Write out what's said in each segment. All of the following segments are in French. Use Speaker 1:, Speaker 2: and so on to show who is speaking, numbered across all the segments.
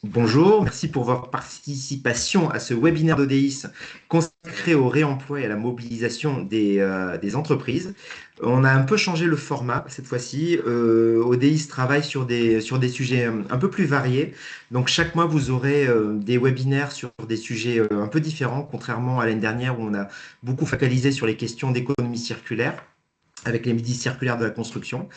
Speaker 1: Bonjour, merci pour votre participation à ce webinaire d'ODIS consacré au réemploi et à la mobilisation des entreprises. On a un peu changé le format cette fois-ci. ODIS travaille sur des sujets un peu plus variés. Donc chaque mois, vous aurez des webinaires sur des sujets un peu différents, contrairement à l'année dernière où on a beaucoup focalisé sur les questions d'économie circulaire avec les midis circulaires de la construction.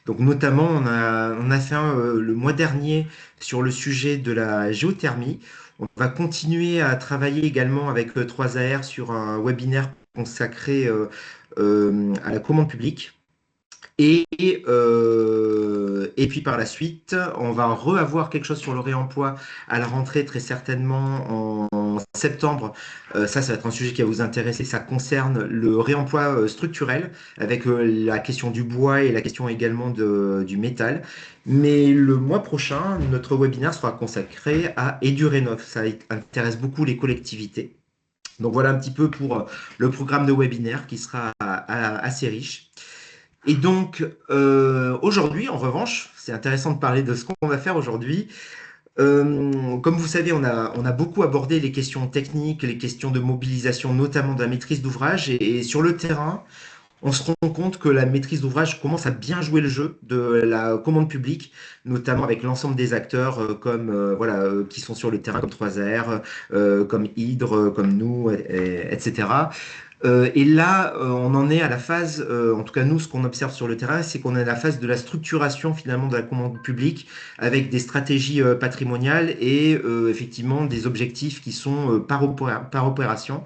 Speaker 1: Donc notamment, on a fait un le mois dernier sur le sujet de la géothermie. On va continuer à travailler également avec 3AR sur un webinaire consacré à la commande publique. Et puis par la suite, on va reavoir quelque chose sur le réemploi à la rentrée très certainement en septembre. Ça va être un sujet qui va vous intéresser. Ça concerne le réemploi structurel avec la question du bois et la question également du métal. Mais le mois prochain, notre webinaire sera consacré à EduRénov. Ça intéresse beaucoup les collectivités. Donc voilà un petit peu pour le programme de webinaire qui sera assez riche. Et donc, aujourd'hui, en revanche, c'est intéressant de parler de ce qu'on va faire aujourd'hui. Comme vous savez, on a beaucoup abordé les questions techniques, les questions de mobilisation, notamment de la maîtrise d'ouvrage. Et sur le terrain, on se rend compte que la maîtrise d'ouvrage commence à bien jouer le jeu de la commande publique, notamment avec l'ensemble des acteurs comme voilà qui sont sur le terrain, comme 3R, comme Hydre, comme nous, etc. Et là, on en est à la phase, en tout cas nous, ce qu'on observe sur le terrain, c'est qu'on est à la phase de la structuration finalement de la commande publique avec des stratégies patrimoniales et effectivement des objectifs qui sont par opération.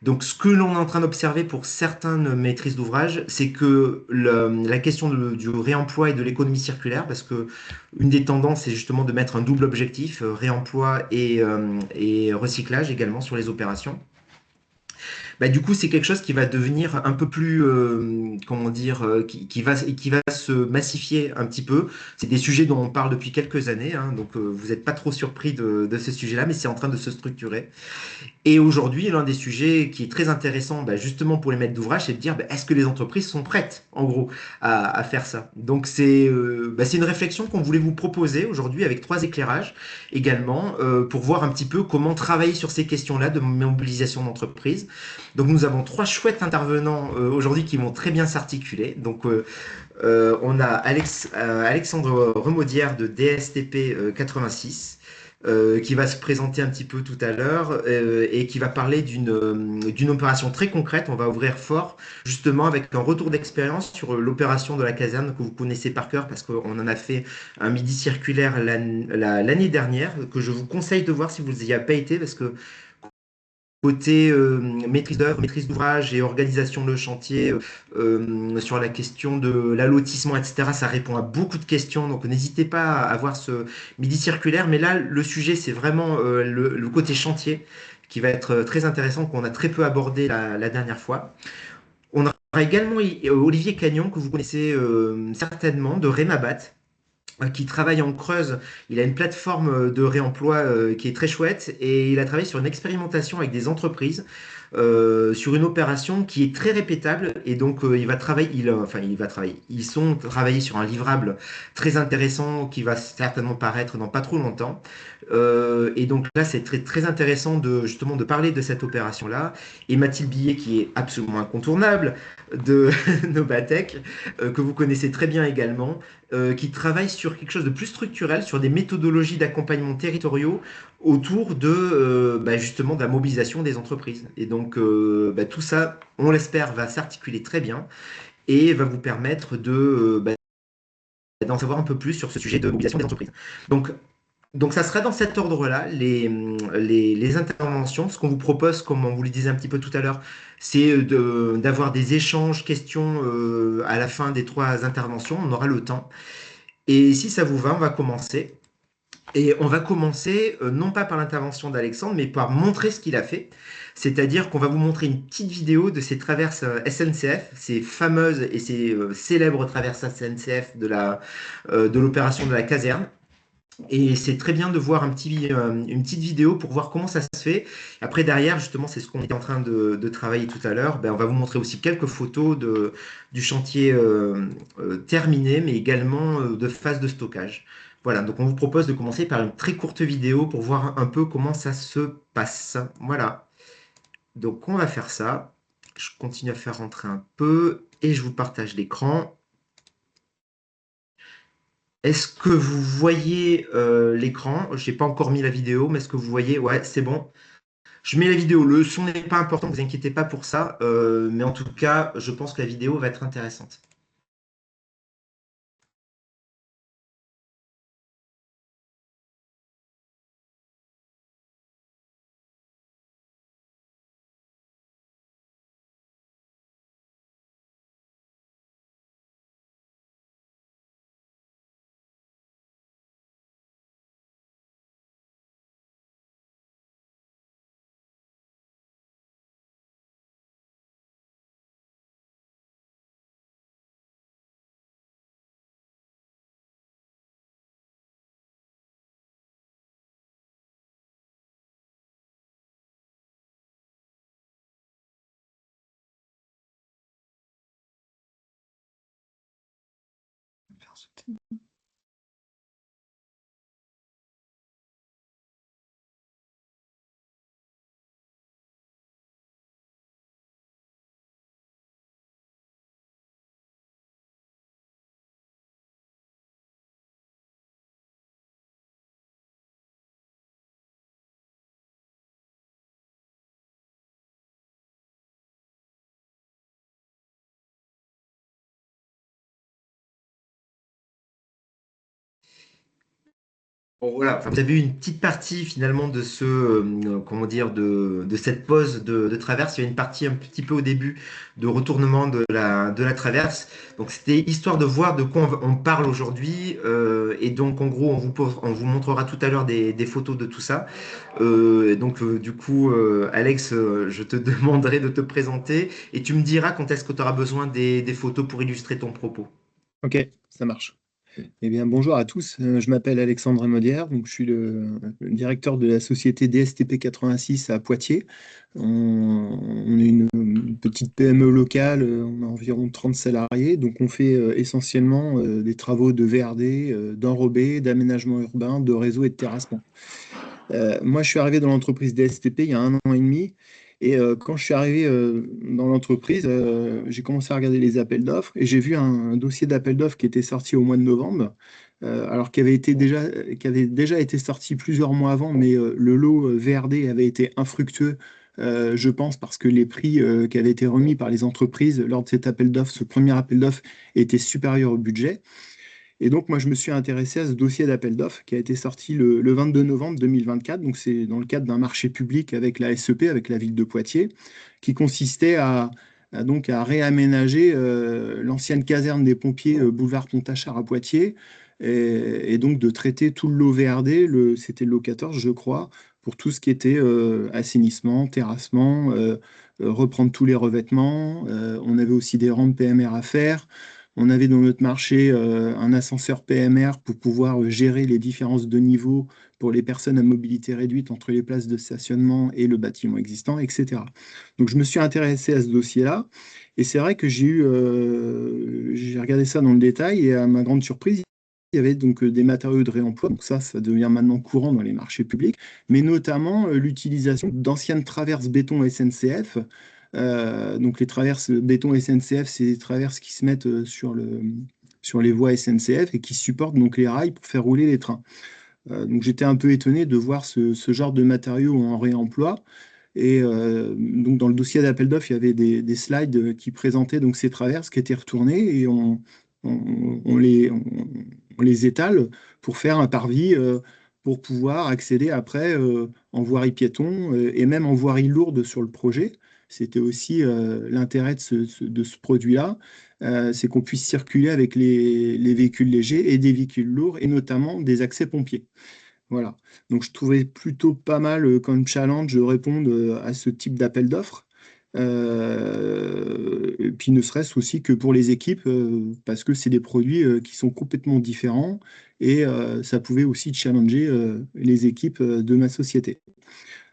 Speaker 1: Donc ce que l'on est en train d'observer pour certaines maîtrises d'ouvrage, c'est que la question du réemploi et de l'économie circulaire, parce que une des tendances, c'est justement de mettre un double objectif, réemploi et recyclage également sur les opérations. Bah, du coup, c'est quelque chose qui va devenir un peu plus, comment dire, qui va se massifier un petit peu. C'est des sujets dont on parle depuis quelques années, hein, donc vous n'êtes pas trop surpris de ce sujet-là, mais c'est en train de se structurer. Et aujourd'hui, l'un des sujets qui est très intéressant, bah, justement pour les maîtres d'ouvrage, c'est de dire, bah, est-ce que les entreprises sont prêtes, en gros, à faire ça? Donc c'est une réflexion qu'on voulait vous proposer aujourd'hui avec trois éclairages également pour voir un petit peu comment travailler sur ces questions-là de mobilisation d'entreprise. Donc nous avons trois chouettes intervenants aujourd'hui qui vont très bien s'articuler. Donc on a Alexandre Remaudière de DSTP 86 qui va se présenter un petit peu tout à l'heure et qui va parler d'une opération très concrète. On va ouvrir fort justement avec un retour d'expérience sur l'opération de la caserne que vous connaissez par cœur parce qu'on en a fait un midi circulaire l'année dernière que je vous conseille de voir si vous n'y avez pas été parce que côté maîtrise d'œuvre, maîtrise d'ouvrage et organisation de chantier, sur la question de l'allotissement, etc., ça répond à beaucoup de questions. Donc n'hésitez pas à voir ce midi circulaire. Mais là, le sujet, c'est vraiment le côté chantier qui va être très intéressant, qu'on a très peu abordé la dernière fois. On aura également Olivier Cagnon, que vous connaissez certainement, de Remabat, qui travaille en Creuse. Il a une plateforme de réemploi qui est très chouette et il a travaillé sur une expérimentation avec des entreprises sur une opération qui est très répétable et donc ils sont travaillés sur un livrable très intéressant qui va certainement paraître dans pas trop longtemps. Et donc là, c'est très, très intéressant de justement de parler de cette opération-là. Et Mathilde Billet, qui est absolument incontournable de Novatec, que vous connaissez très bien également, qui travaille sur quelque chose de plus structurel, sur des méthodologies d'accompagnement territoriaux autour de justement de la mobilisation des entreprises. Et donc tout ça, on l'espère, va s'articuler très bien et va vous permettre d'en savoir un peu plus sur ce sujet de mobilisation des entreprises. Donc, donc ça sera dans cet ordre-là, les interventions. Ce qu'on vous propose, comme on vous le disait un petit peu tout à l'heure, c'est d'avoir des échanges, questions à la fin des trois interventions. On aura le temps. Et si ça vous va, on va commencer. Et on va commencer non pas par l'intervention d'Alexandre, mais par montrer ce qu'il a fait. C'est-à-dire qu'on va vous montrer une petite vidéo de ces traverses SNCF, ces fameuses et ces célèbres traverses SNCF de l'opération de la caserne. Et c'est très bien de voir une petite vidéo pour voir comment ça se fait. Après, derrière, justement, c'est ce qu'on était en train de travailler tout à l'heure. Ben, on va vous montrer aussi quelques photos du chantier terminé, mais également de phase de stockage. Voilà, donc on vous propose de commencer par une très courte vidéo pour voir un peu comment ça se passe. Voilà, donc on va faire ça. Je continue à faire rentrer un peu et je vous partage l'écran. Est-ce que vous voyez l'écran? Je n'ai pas encore mis la vidéo, mais est-ce que vous voyez? Ouais, c'est bon. Je mets la vidéo. Le son n'est pas important, ne vous inquiétez pas pour ça. Mais en tout cas, je pense que la vidéo va être intéressante. Bon, voilà, enfin, vous avez eu une petite partie finalement de comment dire, de cette pause de traverse. Il y a une partie un petit peu au début de retournement de la traverse. Donc c'était histoire de voir de quoi on parle aujourd'hui. Et donc en gros, on vous montrera tout à l'heure des photos de tout ça. Et donc du coup, Alex, je te demanderai de te présenter et tu me diras quand est-ce que tu auras besoin des photos pour illustrer ton propos.
Speaker 2: Ok, ça marche. Eh bien, bonjour à tous. Je m'appelle Alexandre Modière, donc je suis le directeur de la société DSTP 86 à Poitiers. On est une petite PME locale, on a environ 30 salariés, donc on fait essentiellement des travaux de VRD, d'enrobé, d'aménagement urbain, de réseau et de terrassement. Moi, je suis arrivé dans l'entreprise DSTP il y a 1 an et demi. Et quand je suis arrivé dans l'entreprise, j'ai commencé à regarder les appels d'offres et j'ai vu un dossier d'appel d'offres qui était sorti au mois de novembre, alors qui avait déjà été sorti plusieurs mois avant, mais le lot VRD avait été infructueux, je pense, parce que les prix qui avaient été remis par les entreprises lors de cet appel d'offres, ce premier appel d'offres, étaient supérieurs au budget. Et donc, moi, je me suis intéressé à ce dossier d'appel d'offres qui a été sorti le 22 novembre 2024. Donc, c'est dans le cadre d'un marché public avec la SEP, avec la ville de Poitiers, qui consistait donc à réaménager l'ancienne caserne des pompiers boulevard Pontachard à Poitiers, et donc de traiter tout le lot VRD, c'était le lot 14, je crois, pour tout ce qui était assainissement, terrassement, reprendre tous les revêtements. On avait aussi des rampes PMR à faire. On avait dans notre marché un ascenseur PMR pour pouvoir gérer les différences de niveau pour les personnes à mobilité réduite entre les places de stationnement et le bâtiment existant, etc. Donc je me suis intéressé à ce dossier-là et c'est vrai que j'ai regardé ça dans le détail et à ma grande surprise, il y avait donc des matériaux de réemploi, donc ça devient maintenant courant dans les marchés publics, mais notamment l'utilisation d'anciennes traverses béton SNCF. Donc les traverses béton SNCF, c'est des traverses qui se mettent sur les voies SNCF et qui supportent donc les rails pour faire rouler les trains. Donc j'étais un peu étonné de voir ce genre de matériaux en réemploi. Et donc dans le dossier d'appel d'offres, il y avait des slides qui présentaient donc ces traverses qui étaient retournées et on les étale pour faire un parvis pour pouvoir accéder après en voirie piéton et même en voirie lourde sur le projet. C'était aussi l'intérêt de ce produit-là, c'est qu'on puisse circuler avec les véhicules légers et des véhicules lourds et notamment des accès pompiers. Voilà. Donc je trouvais plutôt pas mal comme challenge de répondre à ce type d'appel d'offres. Et puis ne serait-ce aussi que pour les équipes, parce que c'est des produits qui sont complètement différents et ça pouvait aussi challenger les équipes de ma société.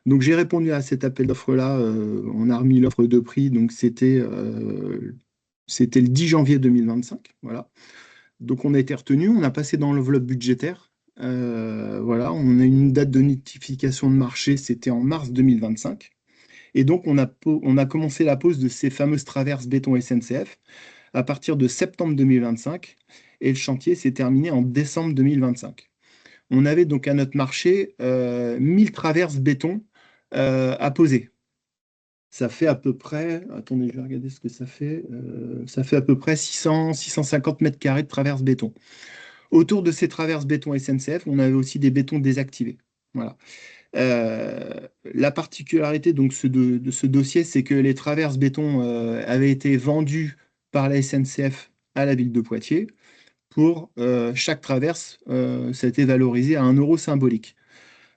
Speaker 2: Donc j'ai répondu à cet appel d'offres-là, on a remis l'offre de prix, donc c'était le 10 janvier 2025. Voilà. Donc on a été retenu, on a passé dans l'enveloppe budgétaire. Voilà, on a une date de notification de marché, c'était en mars 2025. Et donc, on a commencé la pose de ces fameuses traverses béton SNCF à partir de septembre 2025. Et le chantier s'est terminé en décembre 2025. On avait donc à notre marché 1000 traverses béton à poser. Ça fait à peu près, attendez, je vais regarder ce que ça fait à peu près 600-650 mètres carrés de traverses béton. Autour de ces traverses béton SNCF, on avait aussi des bétons désactivés. Voilà. La particularité donc, de ce dossier, c'est que les traverses béton avaient été vendues par la SNCF à la ville de Poitiers. Pour chaque traverse, ça a été valorisé à 1 € symbolique.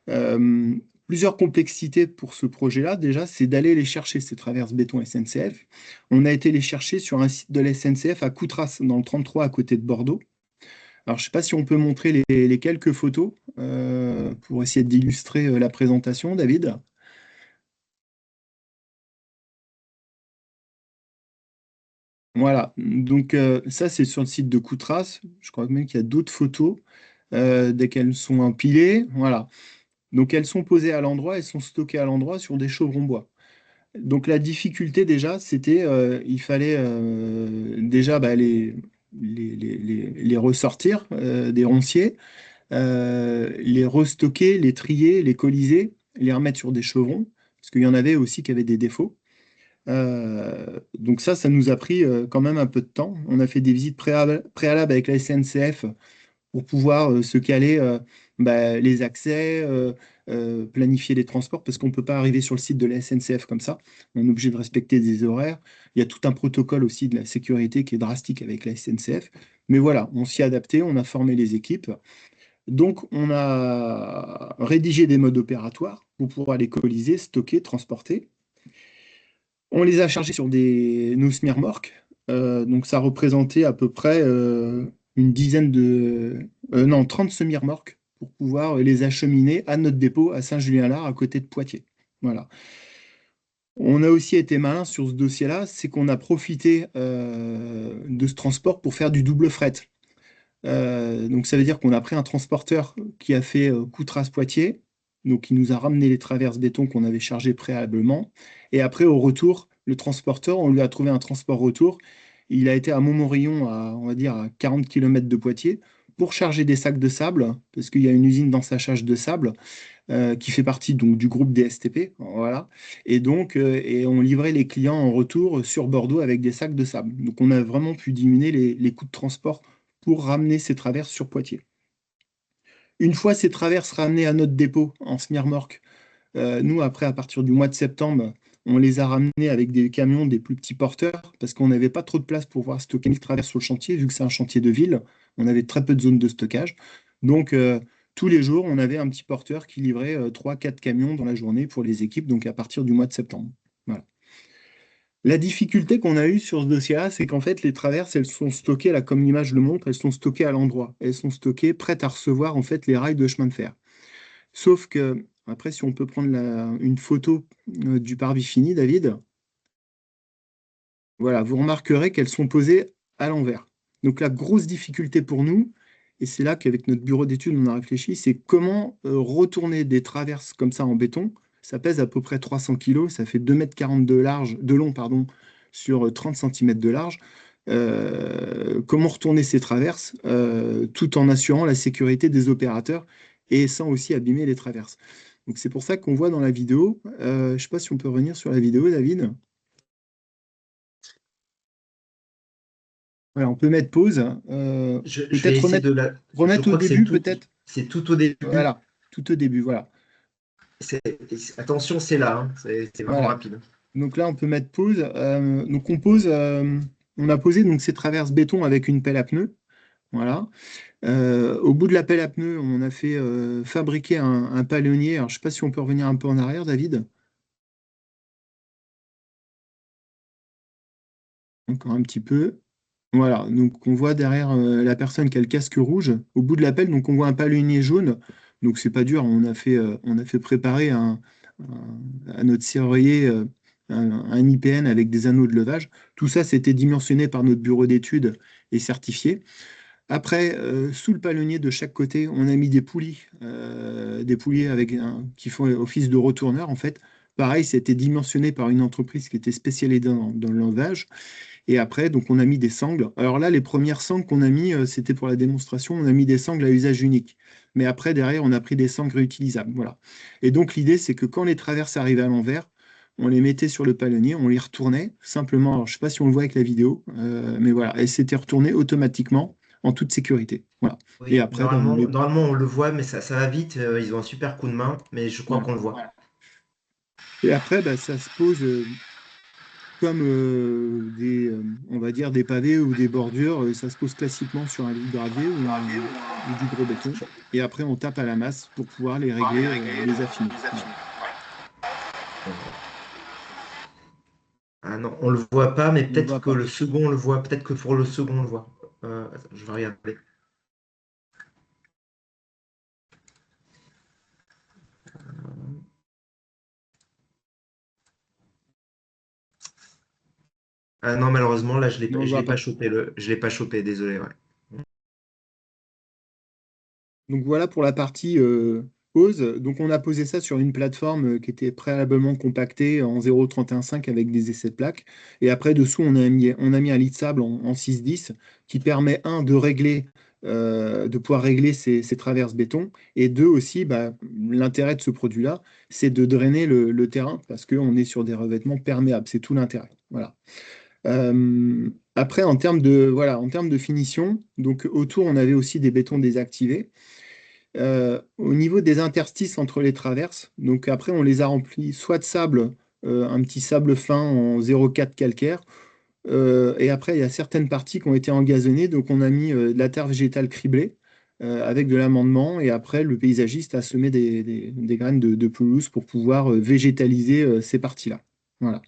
Speaker 2: Euh, Plusieurs complexités pour ce projet-là. Déjà, c'est d'aller les chercher, ces traverses béton SNCF. On a été les chercher sur un site de la SNCF à Coutras, dans le 33, à côté de Bordeaux. Alors, je ne sais pas si on peut montrer les quelques photos pour essayer d'illustrer la présentation, David. Voilà, donc ça c'est sur le site de Coutras. Je crois même qu'il y a d'autres photos dès qu'elles sont empilées. Voilà, donc elles sont posées à l'endroit, elles sont stockées à l'endroit sur des chevrons bois. Donc la difficulté déjà, c'était il fallait déjà les ressortir des ronciers, les restocker, les trier, les coliser, les remettre sur des chevrons, parce qu'il y en avait aussi qui avaient des défauts. Donc ça nous a pris quand même un peu de temps. On a fait des visites préalables avec la SNCF pour pouvoir se caler les accès, planifier les transports, parce qu'on ne peut pas arriver sur le site de la SNCF comme ça. On est obligé de respecter des horaires. Il y a tout un protocole aussi de la sécurité qui est drastique avec la SNCF. Mais voilà, on s'y est adapté, on a formé les équipes. Donc, on a rédigé des modes opératoires pour pouvoir les coaliser, stocker, transporter. On les a chargés sur nos semi-remorques. Donc, ça représentait à peu près une dizaine non, 30 semi-remorques pour pouvoir les acheminer à notre dépôt à Saint-Julien-Lard, à côté de Poitiers. Voilà. On a aussi été malin sur ce dossier-là, c'est qu'on a profité de ce transport pour faire du double fret. Donc ça veut dire qu'on a pris un transporteur qui a fait Coutras-Poitiers, donc il nous a ramené les traverses béton qu'on avait chargées préalablement. Et après, au retour, le transporteur, on lui a trouvé un transport retour. Il a été à Montmorillon, on va dire à 40 km de Poitiers, pour charger des sacs de sable, parce qu'il y a une usine d'ensachage de sable qui fait partie donc, du groupe DSTP. Voilà. Et donc, on livrait les clients en retour sur Bordeaux avec des sacs de sable. Donc on a vraiment pu diminuer les coûts de transport pour ramener ces traverses sur Poitiers. Une fois ces traverses ramenées à notre dépôt en semi-remorque, nous, après, à partir du mois de septembre, on les a ramenées avec des camions, des plus petits porteurs, parce qu'on n'avait pas trop de place pour pouvoir stocker les traverses sur le chantier, vu que c'est un chantier de ville. On avait très peu de zones de stockage. Donc, tous les jours, on avait un petit porteur qui livrait 3-4 camions dans la journée pour les équipes, donc à partir du mois de septembre. Voilà. La difficulté qu'on a eue sur ce dossier-là, c'est qu'en fait, les traverses, elles sont stockées, là, comme l'image le montre, elles sont stockées à l'endroit. Elles sont stockées, prêtes à recevoir, en fait, les rails de chemin de fer. Sauf que, après, si on peut prendre une photo du parvis fini, David, voilà, vous remarquerez qu'elles sont posées à l'envers. Donc, la grosse difficulté pour nous, et c'est là qu'avec notre bureau d'études, on a réfléchi, c'est comment retourner des traverses comme ça en béton. Ça pèse à peu près 300 kg, ça fait 2,40 m de long, pardon, sur 30 cm de large. Comment retourner ces traverses tout en assurant la sécurité des opérateurs et sans aussi abîmer les traverses. Donc c'est pour ça qu'on voit dans la vidéo, je ne sais pas si on peut revenir sur la vidéo, David. Voilà, on peut mettre pause.
Speaker 1: Je vais
Speaker 2: Peut-être
Speaker 1: essayer de la. Je
Speaker 2: remettre au
Speaker 1: crois que
Speaker 2: début, peut-être.
Speaker 1: c'est tout au début.
Speaker 2: Voilà, tout au début, voilà.
Speaker 1: Attention, c'est là, hein. C'est vraiment
Speaker 2: Voilà.
Speaker 1: rapide.
Speaker 2: Donc là, on peut mettre pause. Donc on pose, on a posé donc ces traverses béton avec une pelle à pneus. Voilà. Au bout de la pelle à pneus, on a fait fabriquer un palonnier. Alors, je ne sais pas si on peut revenir un peu en arrière, David. Encore un petit peu. Voilà, donc on voit derrière la personne qui a le casque rouge, au bout de la pelle, donc on voit un palonnier jaune. Donc c'est pas dur, on a fait préparer à notre serrurier un IPN avec des anneaux de levage. Tout ça, c'était dimensionné par notre bureau d'études et certifié. Après, sous le palonnier de chaque côté, on a mis des poulies avec qui font office de retourneur en fait. Pareil, c'était dimensionné par une entreprise qui était spécialisée dans le l'enlevage. Et après, donc on a mis des sangles. Alors là, les premières sangles qu'on a mis, c'était pour la démonstration, on a mis des sangles à usage unique. Mais après, derrière, on a pris des sangles réutilisables. Voilà. Et donc l'idée, c'est que quand les traverses arrivaient à l'envers, on les mettait sur le palonnier, on les retournait simplement. Alors, je ne sais pas si on le voit avec la vidéo, mais voilà. Et c'était retourné automatiquement en toute sécurité. Voilà. Et
Speaker 1: Oui,
Speaker 2: après, ben, on les...
Speaker 1: normalement, on le voit, mais ça va vite. Ils ont un super coup de main, mais je crois
Speaker 2: voilà.
Speaker 1: qu'on le voit.
Speaker 2: Et après, ben, ça se pose comme on va dire des pavés ou des bordures, ça se pose classiquement sur un lit de gravier ou du gros béton. Et après, on tape à la masse pour pouvoir les régler, les affiner. Voilà.
Speaker 1: Ah non, on le voit pas, mais
Speaker 2: On ne le
Speaker 1: peut-être
Speaker 2: voit
Speaker 1: que
Speaker 2: pas.
Speaker 1: le second, on le voit. Peut-être que pour le second, on le voit. Attends, je vais regarder. Ah non, malheureusement, là,
Speaker 2: Non, on ne le
Speaker 1: je l'ai
Speaker 2: voit
Speaker 1: pas
Speaker 2: pas.
Speaker 1: chopé. Je l'ai pas chopé, désolé. Ouais.
Speaker 2: Donc voilà pour la partie pose. Donc on a posé ça sur une plateforme qui était préalablement compactée en 0,315 avec des essais de plaques. Et après, dessous, on a mis un lit de sable en 6-10 qui permet, un, de pouvoir régler ces traverses béton. Et deux aussi, bah, l'intérêt de ce produit-là, c'est de drainer le terrain parce qu'on est sur des revêtements perméables. C'est tout l'intérêt. Voilà. Après, en termes de finition, donc autour, on avait aussi des bétons désactivés. Au niveau des interstices entre les traverses, donc après on les a remplis soit de sable, un petit sable fin en 0,4 calcaire, et après il y a certaines parties qui ont été engazonnées, donc on a mis de la terre végétale criblée avec de l'amendement, et après le paysagiste a semé des graines de pelouse pour pouvoir végétaliser ces parties-là. Voilà.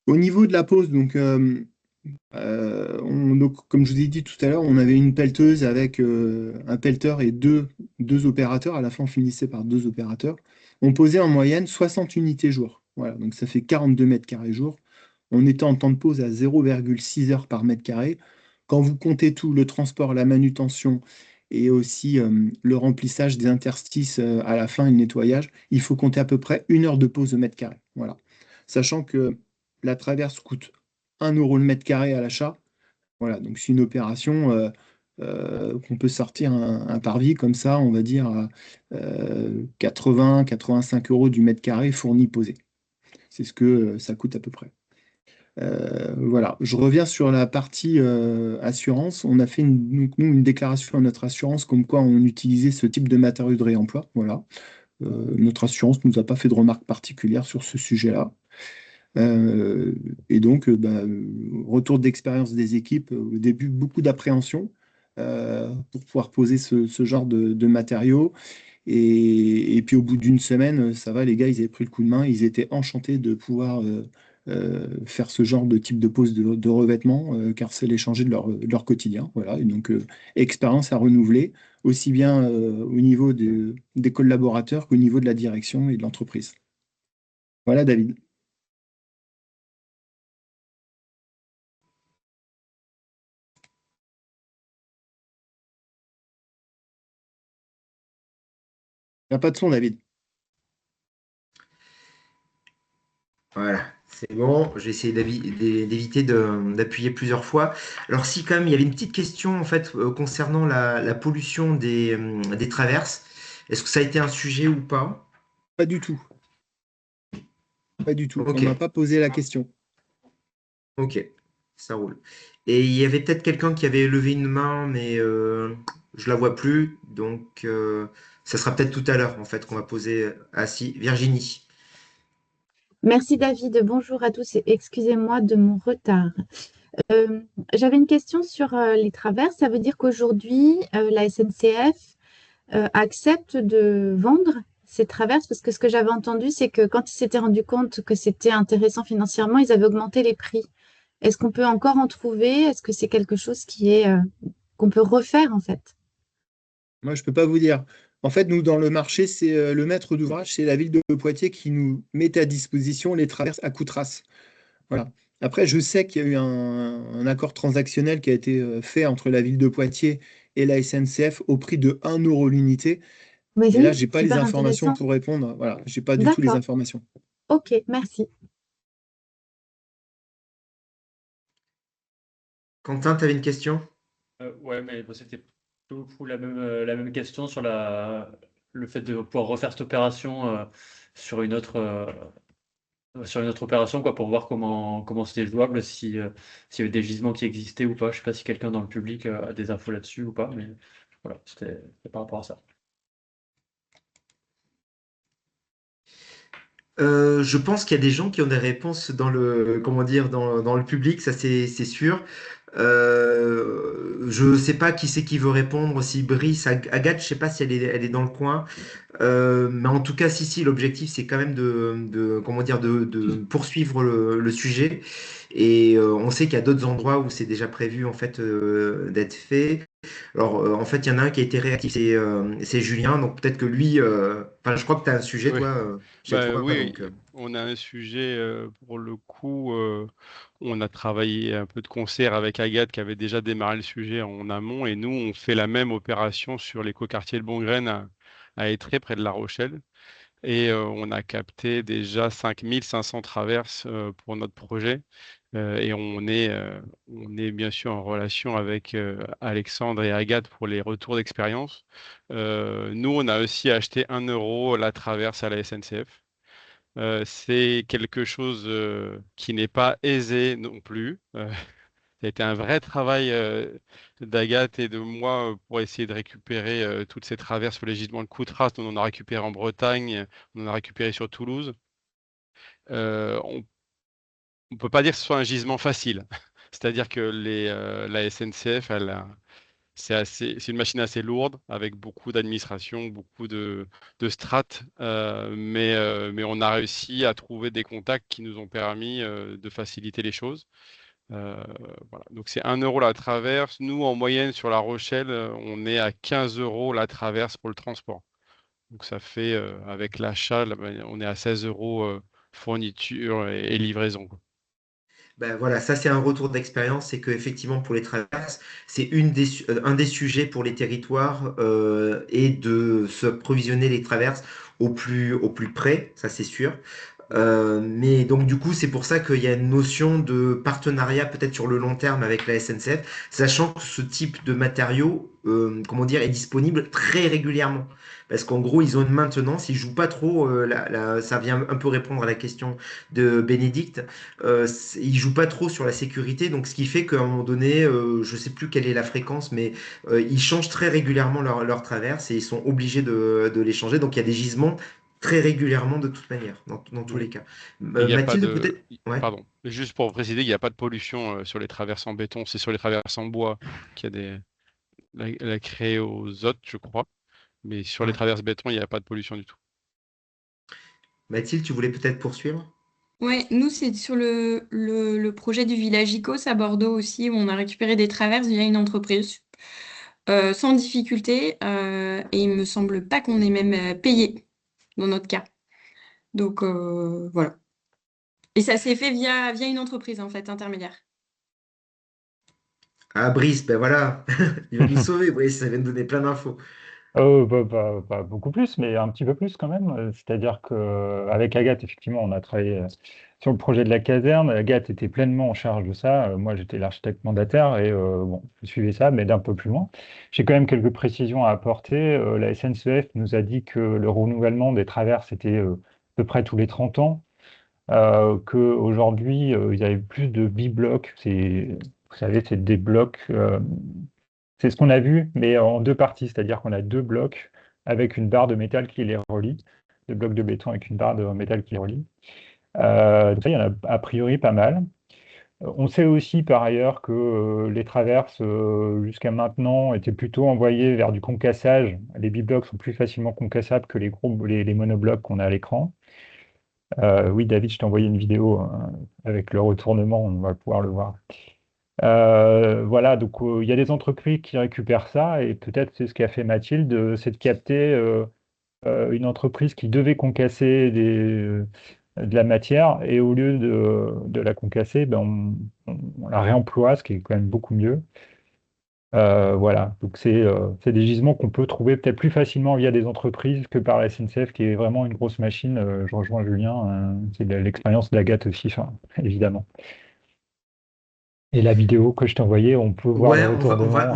Speaker 2: Au niveau de la pose, donc, comme je vous ai dit tout à l'heure, on avait une pelleteuse avec un pelleteur et deux opérateurs. À la fin, on finissait par deux opérateurs. On posait en moyenne 60 unités jour. Voilà, donc ça fait 42 mètres carrés jour. On était en temps de pause à 0,6 heures par mètre carré. Quand vous comptez tout, le transport, la manutention et aussi le remplissage des interstices à la fin et le nettoyage, il faut compter à peu près 1 heure de pause au mètre carré. Voilà. Sachant que la traverse coûte 1 € le mètre carré à l'achat. Voilà, donc c'est une opération qu'on peut sortir un parvis comme ça, on va dire à 80-85 € du mètre carré fourni posé. C'est ce que ça coûte à peu près. Voilà, je reviens sur la partie assurance. On a fait donc, nous, une déclaration à notre assurance comme quoi on utilisait ce type de matériaux de réemploi. Voilà. Notre assurance ne nous a pas fait de remarques particulières sur ce sujet-là. Euh, et donc, retour d'expérience des équipes, au début, beaucoup d'appréhension pour pouvoir poser ce genre de matériaux. Et puis, au bout d'une semaine, ça va, les gars, ils avaient pris le coup de main, ils étaient enchantés de pouvoir faire ce genre de type de pose de revêtement, car c'est l'échanger de leur quotidien. Voilà. Et donc, expérience à renouveler, aussi bien au niveau des collaborateurs qu'au niveau de la direction et de l'entreprise. Voilà, David. Il n'y a pas de son, David.
Speaker 1: Voilà, c'est bon. J'ai essayé d'éviter d'appuyer plusieurs fois. Alors, si quand même, il y avait une petite question en fait concernant la pollution des traverses. Est-ce que ça a été un sujet ou pas?
Speaker 2: Pas du tout. Pas du tout. On
Speaker 1: Ok,
Speaker 2: m'a pas posé la question.
Speaker 1: ok, ça roule. Et il y avait peut-être quelqu'un qui avait levé une main, mais je la vois plus. Donc, ça sera peut-être tout à l'heure en fait qu'on va poser. Ah si, Virginie.
Speaker 3: Merci David, bonjour à tous et excusez-moi de mon retard. Euh, J'avais une question sur les traverses. Ça veut dire qu'aujourd'hui, la SNCF accepte de vendre ces traverses parce que ce que j'avais entendu, c'est que quand ils s'étaient rendus compte que c'était intéressant financièrement, ils avaient augmenté les prix. Est-ce qu'on peut encore en trouver? Est-ce que c'est quelque chose qu'on peut refaire en fait?
Speaker 2: Moi, je peux pas vous dire. En fait, nous, dans le marché, c'est le maître d'ouvrage, c'est la ville de Poitiers qui nous met à disposition les traverses à Coutras. Voilà. Après, je sais qu'il y a eu un accord transactionnel qui a été fait entre la ville de Poitiers et la SNCF au prix de 1 € l'unité.
Speaker 3: Mais
Speaker 2: Mais là,
Speaker 3: oui,
Speaker 2: j'ai pas les
Speaker 3: super
Speaker 2: informations
Speaker 3: intéressant.
Speaker 2: pour répondre. Voilà, j'ai pas du tout les
Speaker 3: D'accord.
Speaker 2: informations.
Speaker 3: Ok, merci.
Speaker 1: Quentin, tu avais une question?
Speaker 4: Ouais, mais bon, c'était pour la même question sur le fait de pouvoir refaire cette opération sur sur une autre opération, quoi, pour voir comment c'était jouable, s'il y avait des gisements qui existaient ou pas. Je sais pas si quelqu'un dans le public a des infos là-dessus ou pas, mais voilà, c'était par rapport à ça.
Speaker 1: Je pense qu'il y a des gens qui ont des réponses dans le, comment dire, dans le public, ça c'est sûr. Je sais pas qui c'est qui veut répondre, si Brice, Agathe, je sais pas si elle est dans le coin. Mais en tout cas, si, l'objectif, c'est quand même comment dire, de poursuivre le sujet. Et on sait qu'il y a d'autres endroits où c'est déjà prévu en fait d'être fait. Alors, en fait, il y en a un qui a été réactif, c'est Julien. Donc peut-être que lui, enfin, je crois que tu as un sujet,
Speaker 5: Oui,
Speaker 1: toi, chez
Speaker 5: bah
Speaker 1: toi.
Speaker 5: oui,
Speaker 1: Donc,
Speaker 5: on a un sujet pour le coup. On a travaillé un peu de concert avec Agathe qui avait déjà démarré le sujet en amont et nous on fait la même opération sur l'écoquartier de Bongraine à Étré près de La Rochelle et on a capté déjà 5 500 traverses pour notre projet. Et on est bien sûr en relation avec Alexandre et Agathe pour les retours d'expérience. Nous, on a aussi acheté 1 € la traverse à la SNCF. C'est quelque chose qui n'est pas aisé non plus. Ça a été un vrai travail d'Agathe et de moi pour essayer de récupérer toutes ces traverses sur les gisements de Coutras. On en a récupéré en Bretagne, on en a récupéré sur Toulouse. On ne peut pas dire que ce soit un gisement facile. C'est-à-dire que la SNCF, c'est une machine assez lourde avec beaucoup d'administration, beaucoup de strates, mais on a réussi à trouver des contacts qui nous ont permis de faciliter les choses. Euh, voilà. Donc c'est 1 € la traverse. Nous, en moyenne, sur La Rochelle, on est à 15 € la traverse pour le transport. Donc ça fait, avec l'achat, là, on est à 16 € fourniture et livraison, quoi.
Speaker 1: ben voilà, ça c'est un retour d'expérience, c'est que effectivement pour les traverses, c'est un des sujets pour les territoires et de se provisionner les traverses au plus près, ça c'est sûr. Mais donc du coup, c'est pour ça qu'il y a une notion de partenariat peut-être sur le long terme avec la SNCF, sachant que ce type de matériau, comment dire, est disponible très régulièrement. Parce qu'en gros, ils ont une maintenance, ils jouent pas trop. Ça vient un peu répondre à la question de Bénédicte. Ils jouent pas trop sur la sécurité, donc ce qui fait qu'à un moment donné, je sais plus quelle est la fréquence, mais ils changent très régulièrement leur traverse et ils sont obligés de les changer. Donc il y a des gisements très régulièrement de toute manière, dans tous
Speaker 5: Oui.
Speaker 1: les cas.
Speaker 5: Et il n'y a pas
Speaker 1: Mathilde,
Speaker 5: de...
Speaker 1: peut-être? Ouais.
Speaker 5: Pardon, juste pour préciser, il n'y a pas de pollution sur les traverses en béton, c'est sur les traverses en bois qu'il y a la créosote, je crois. Mais sur les
Speaker 1: Ouais.
Speaker 5: traverses béton, il n'y a pas de pollution du tout.
Speaker 1: Mathilde, tu voulais peut-être poursuivre?
Speaker 6: Ouais, nous, c'est sur le projet du village ICOS à Bordeaux aussi, où on a récupéré des traverses via une entreprise, sans difficulté, et il me semble pas qu'on ait même payé dans notre cas. Donc, voilà. Et ça s'est fait via une entreprise, en fait, intermédiaire.
Speaker 1: Ah, Brice, ben voilà, il va nous sauver, Brice, ça vient de donner plein d'infos.
Speaker 7: Pas beaucoup plus, mais un petit peu plus quand même. C'est-à-dire qu'avec Agathe, effectivement, on a travaillé sur le projet de la caserne. Agathe était pleinement en charge de ça. Moi, j'étais l'architecte mandataire et bon, je suivais ça, mais d'un peu plus loin. J'ai quand même quelques précisions à apporter. La SNCF nous a dit que le renouvellement des traverses était à peu près tous les 30 ans, qu'aujourd'hui, il y avait plus de biblocs. Vous savez, c'est des blocs. C'est ce qu'on a vu, mais en deux parties, c'est-à-dire qu'on a deux blocs avec une barre de métal qui les relie, deux blocs de béton avec une barre de métal qui les relie. Donc ça, il y en a a priori pas mal. On sait aussi par ailleurs que les traverses jusqu'à maintenant étaient plutôt envoyées vers du concassage. Les biblocs sont plus facilement concassables que les monoblocs qu'on a à l'écran. Oui, David, je t'ai envoyé une vidéo avec le retournement, on va pouvoir le voir. Voilà, donc il y a des entreprises qui récupèrent ça, et peut-être c'est ce qu'a fait Mathilde, c'est de capter une entreprise qui devait concasser de la matière et au lieu de la concasser, ben, on la réemploie, ce qui est quand même beaucoup mieux. Voilà, donc c'est des gisements qu'on peut trouver peut-être plus facilement via des entreprises que par la SNCF, qui est vraiment une grosse machine. Je rejoins Julien, c'est l'expérience d'Agathe aussi, enfin, évidemment. Et la vidéo que je t'ai envoyée, on peut voir le
Speaker 1: Ouais,
Speaker 7: retournement.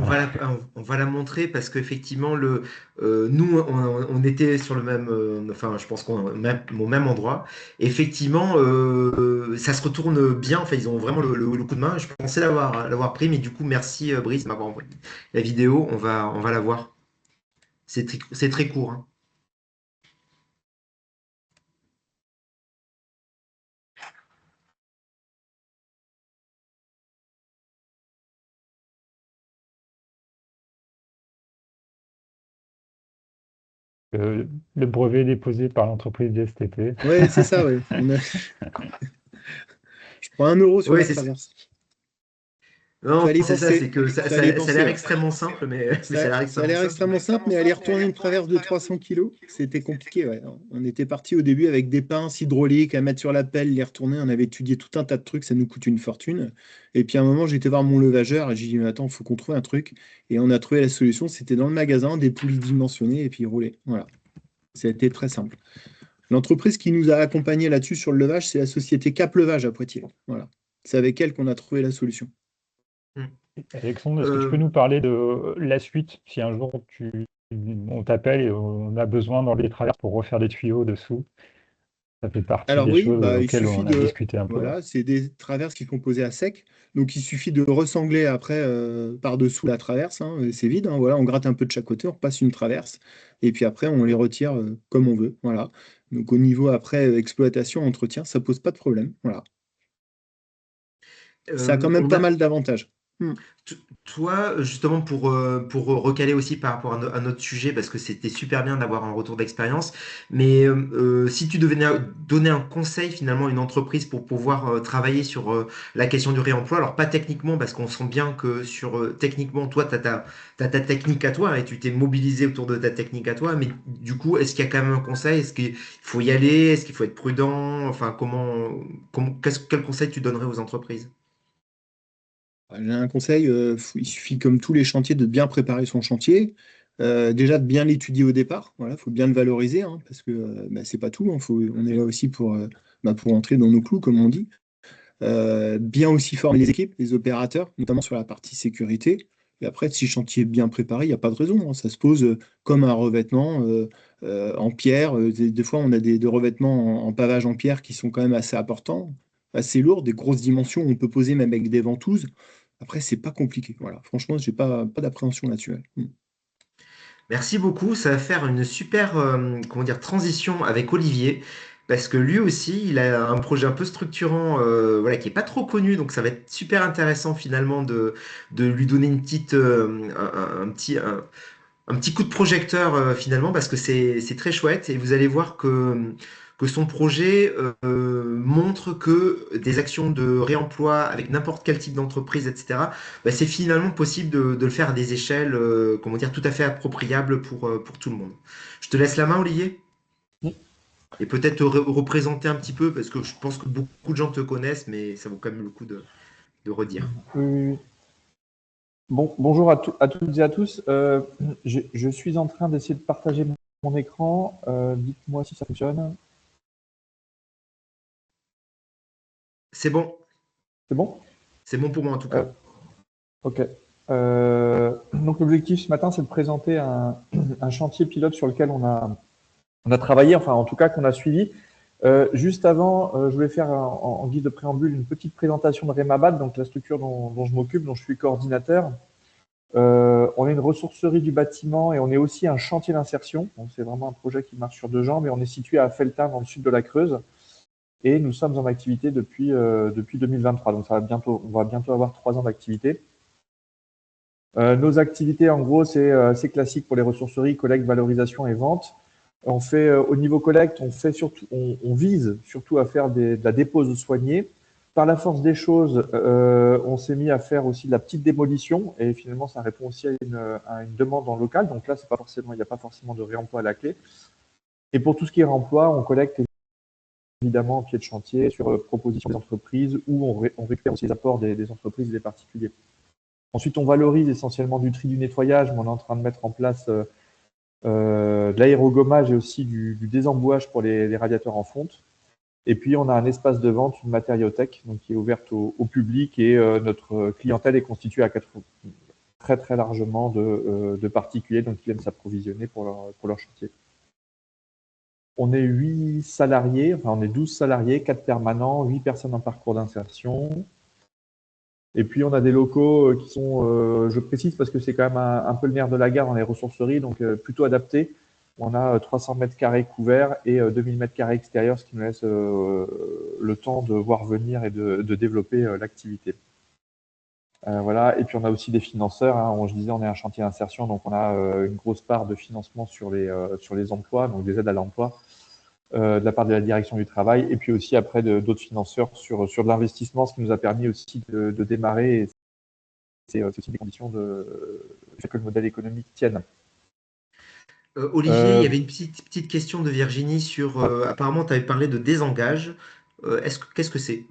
Speaker 1: on va la montrer parce qu'effectivement, nous, on était sur le même, enfin, je pense au même endroit. Effectivement, ça se retourne bien. Enfin, ils ont vraiment le coup de main. Je pensais l'avoir pris, mais du coup, merci Brice de m'avoir envoyé la vidéo. On va la voir. C'est très court, hein.
Speaker 7: Euh, le brevet déposé par l'entreprise DSTP.
Speaker 2: Ouais, c'est ça, ouais. Je prends 1 euro sur
Speaker 1: Oui,
Speaker 2: la
Speaker 1: c'est ça.
Speaker 2: traverse.
Speaker 1: Non,
Speaker 2: Fallait
Speaker 1: c'est ça,
Speaker 2: penser.
Speaker 1: c'est que
Speaker 2: Fallait
Speaker 1: ça a
Speaker 2: penser,
Speaker 1: l'air
Speaker 2: ouais.
Speaker 1: extrêmement simple, mais ça a
Speaker 2: Ça,
Speaker 1: l'air
Speaker 2: ça a
Speaker 1: extrêmement
Speaker 2: l'air
Speaker 1: simple.
Speaker 2: extrêmement simple, mais aller retourner une traverse de 300 kilos, c'était compliqué. Ouais. On était parti au début avec des pinces hydrauliques à mettre sur la pelle, les retourner. On avait étudié tout un tas de trucs, ça nous coûte une fortune. Et puis à un moment, j'étais voir mon levageur et j'ai dit, mais attends, il faut qu'on trouve un truc. Et on a trouvé la solution, c'était dans le magasin, des poulies dimensionnées et puis rouler. Voilà. C'était très simple. L'entreprise qui nous a accompagnés là-dessus sur le levage, c'est la société Cap Levage à Poitiers. Voilà. C'est avec elle qu'on a trouvé la solution.
Speaker 1: Hmm.
Speaker 7: Alexandre, est-ce que tu peux
Speaker 1: Euh,
Speaker 7: nous parler de la suite, si un jour on t'appelle et on a besoin dans les traverses pour refaire des tuyaux dessous? Ça fait partie
Speaker 2: Alors
Speaker 7: des
Speaker 2: oui,
Speaker 7: choses
Speaker 2: bah, il
Speaker 7: auxquelles
Speaker 2: suffit
Speaker 7: on a
Speaker 2: de...
Speaker 7: discuté un peu.
Speaker 2: Voilà, c'est des traverses qui sont posées à sec. Donc il suffit de ressangler après par-dessous la traverse, hein, et c'est vide, hein, voilà, on gratte un peu de chaque côté, on repasse une traverse. Et puis après, on les retire comme on veut. Voilà. Donc au niveau après exploitation, entretien, ça pose pas de problème. Voilà. Ça a quand même
Speaker 1: on
Speaker 2: pas
Speaker 1: a,
Speaker 2: mal d'avantages. Hmm.
Speaker 1: Toi, justement, pour recaler aussi par rapport à notre sujet, parce que c'était super bien d'avoir un retour d'expérience, mais si tu devais donner un conseil finalement à une entreprise pour pouvoir travailler sur la question du réemploi, alors pas techniquement, parce qu'on sent bien que sur techniquement, toi, t'as ta technique à toi et tu t'es mobilisé autour de ta technique à toi, mais du coup, est-ce qu'il y a quand même un conseil? Est-ce qu'il faut y aller? Est-ce qu'il faut être prudent? Enfin, quel conseil tu donnerais aux entreprises?
Speaker 2: J'ai un conseil, il suffit comme tous les chantiers de bien préparer son chantier. Déjà de bien l'étudier au départ, voilà, faut bien le valoriser, hein, parce que bah, c'est pas tout, hein, on est là aussi pour entrer dans nos clous, comme on dit. Bien aussi former les équipes, les opérateurs, notamment sur la partie sécurité. Et après, si le chantier est bien préparé, il n'y a pas de raison, hein. Ça se pose comme un revêtement en pierre. Des fois, on a des revêtements en pavage en pierre qui sont quand même assez importants, assez lourds, des grosses dimensions. On peut poser même avec des ventouses. Après, c'est pas compliqué. Voilà. Franchement, j'ai pas d'appréhension là-dessus. Ouais.
Speaker 1: Merci beaucoup. Ça va faire une super comment dire, transition avec Olivier, parce que lui aussi, il a un projet un peu structurant voilà, qui est pas trop connu, donc ça va être super intéressant finalement de lui donner une petite, un petit coup de projecteur finalement, parce que c'est très chouette, et vous allez voir que son projet montre que des actions de réemploi avec n'importe quel type d'entreprise, etc., bah, c'est finalement possible de le faire à des échelles comment dire, tout à fait appropriables pour tout le monde. Je te laisse la main, Olivier, et peut-être te représenter un petit peu, parce que je pense que beaucoup de gens te connaissent, mais ça vaut quand même le coup de redire.
Speaker 8: Oui, oui, oui. Bon, bonjour à toutes et à tous. Je suis en train d'essayer de partager mon écran. Dites-moi si ça fonctionne.
Speaker 1: C'est bon,
Speaker 8: C'est bon?
Speaker 1: c'est bon pour moi en tout
Speaker 8: Euh,
Speaker 1: cas.
Speaker 8: ok. Donc l'objectif ce matin, c'est de présenter un chantier pilote sur lequel on a travaillé, enfin en tout cas qu'on a suivi. Juste avant, je voulais faire en guise de préambule une petite présentation de Remabad, donc la structure dont je m'occupe, dont je suis coordinateur. On est une ressourcerie du bâtiment et on est aussi un chantier d'insertion. Donc c'est vraiment un projet qui marche sur 2 jambes et on est situé à Felletin dans le sud de la Creuse et nous sommes en activité depuis 2023. Donc on va bientôt avoir 3 ans d'activité. Nos activités, en gros, c'est classique pour les ressourceries, collecte, valorisation et vente. On fait au niveau collecte, on vise surtout à faire de la dépose soignée. Par la force des choses, on s'est mis à faire aussi de la petite démolition et finalement, ça répond aussi à une demande en local. Donc là, il n'y a pas forcément de réemploi à la clé. Et pour tout ce qui est réemploi, on collecte évidemment, pied de chantier, sur proposition des entreprises, où on récupère aussi les apports des entreprises et des particuliers. Ensuite, on valorise essentiellement du tri du nettoyage, mais on est en train de mettre en place de l'aérogommage et aussi du désembouage pour les radiateurs en fonte. Et puis, on a un espace de vente, une matériothèque, donc qui est ouverte au public, et notre clientèle est constituée à très très largement de particuliers, donc qui viennent s'approvisionner pour leur chantier. On est 8 salariés, enfin on est 12 salariés, 4 permanents, 8 personnes en parcours d'insertion. Et puis on a des locaux qui sont, je précise parce que c'est quand même un peu le nerf de la guerre dans les ressourceries, donc plutôt adaptés. On a 300 mètres carrés couverts et 2000 mètres carrés extérieurs, ce qui nous laisse le temps de voir venir et de développer l'activité. Voilà. Et puis on a aussi des financeurs, hein. Je disais, on est un chantier d'insertion, donc on a une grosse part de financement sur les emplois, donc des aides à l'emploi, de la part de la direction du travail, et puis aussi après d'autres financeurs sur de l'investissement, ce qui nous a permis aussi de démarrer. Et c'est aussi des conditions que le modèle économique tienne.
Speaker 1: Olivier, il y avait une petite question de Virginie sur, apparemment, tu avais parlé de désengage. Qu'est-ce que c'est?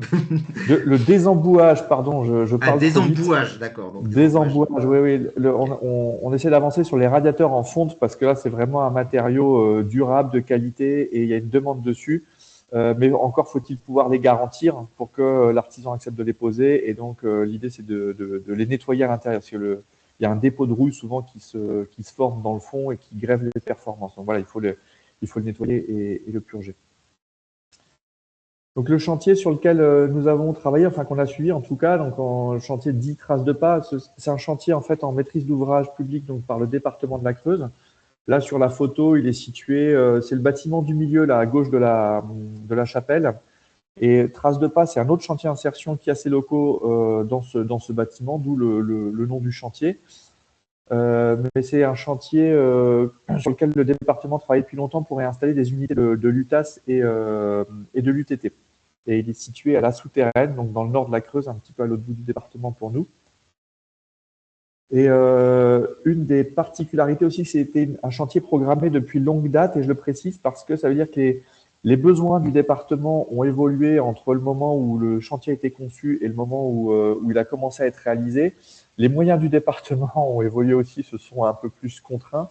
Speaker 8: Le désembouage, pardon, je parle trop vite.
Speaker 1: Désembouage, d'accord.
Speaker 8: Désembouage, oui. On essaie d'avancer sur les radiateurs en fonte parce que là, c'est vraiment un matériau durable, de qualité, et il y a une demande dessus. Mais encore faut-il pouvoir les garantir pour que l'artisan accepte de les poser. Et donc, l'idée, c'est de les nettoyer à l'intérieur. Parce que il y a un dépôt de rouille souvent qui se forme dans le fond et qui grève les performances. Donc voilà, il faut le nettoyer et le purger. Donc le chantier sur lequel nous avons travaillé, enfin qu'on a suivi en tout cas, donc en chantier 10 traces de pas, c'est un chantier en fait en maîtrise d'ouvrage public, donc par le département de la Creuse. Là sur la photo, il est situé, c'est le bâtiment du milieu là à gauche de la chapelle. Et traces de pas, c'est un autre chantier d'insertion qui a ses locaux dans ce bâtiment, d'où le nom du chantier. Mais c'est un chantier sur lequel le département travaille depuis longtemps pour réinstaller des unités de l'UTAS et de l'UTT. Et il est situé à la souterraine, donc dans le nord de la Creuse, un petit peu à l'autre bout du département pour nous. Et une des particularités aussi, c'était un chantier programmé depuis longue date, et je le précise parce que ça veut dire que les besoins du département ont évolué entre le moment où le chantier a été conçu et le moment où il a commencé à être réalisé. Les moyens du département ont évolué aussi, se sont un peu plus contraints.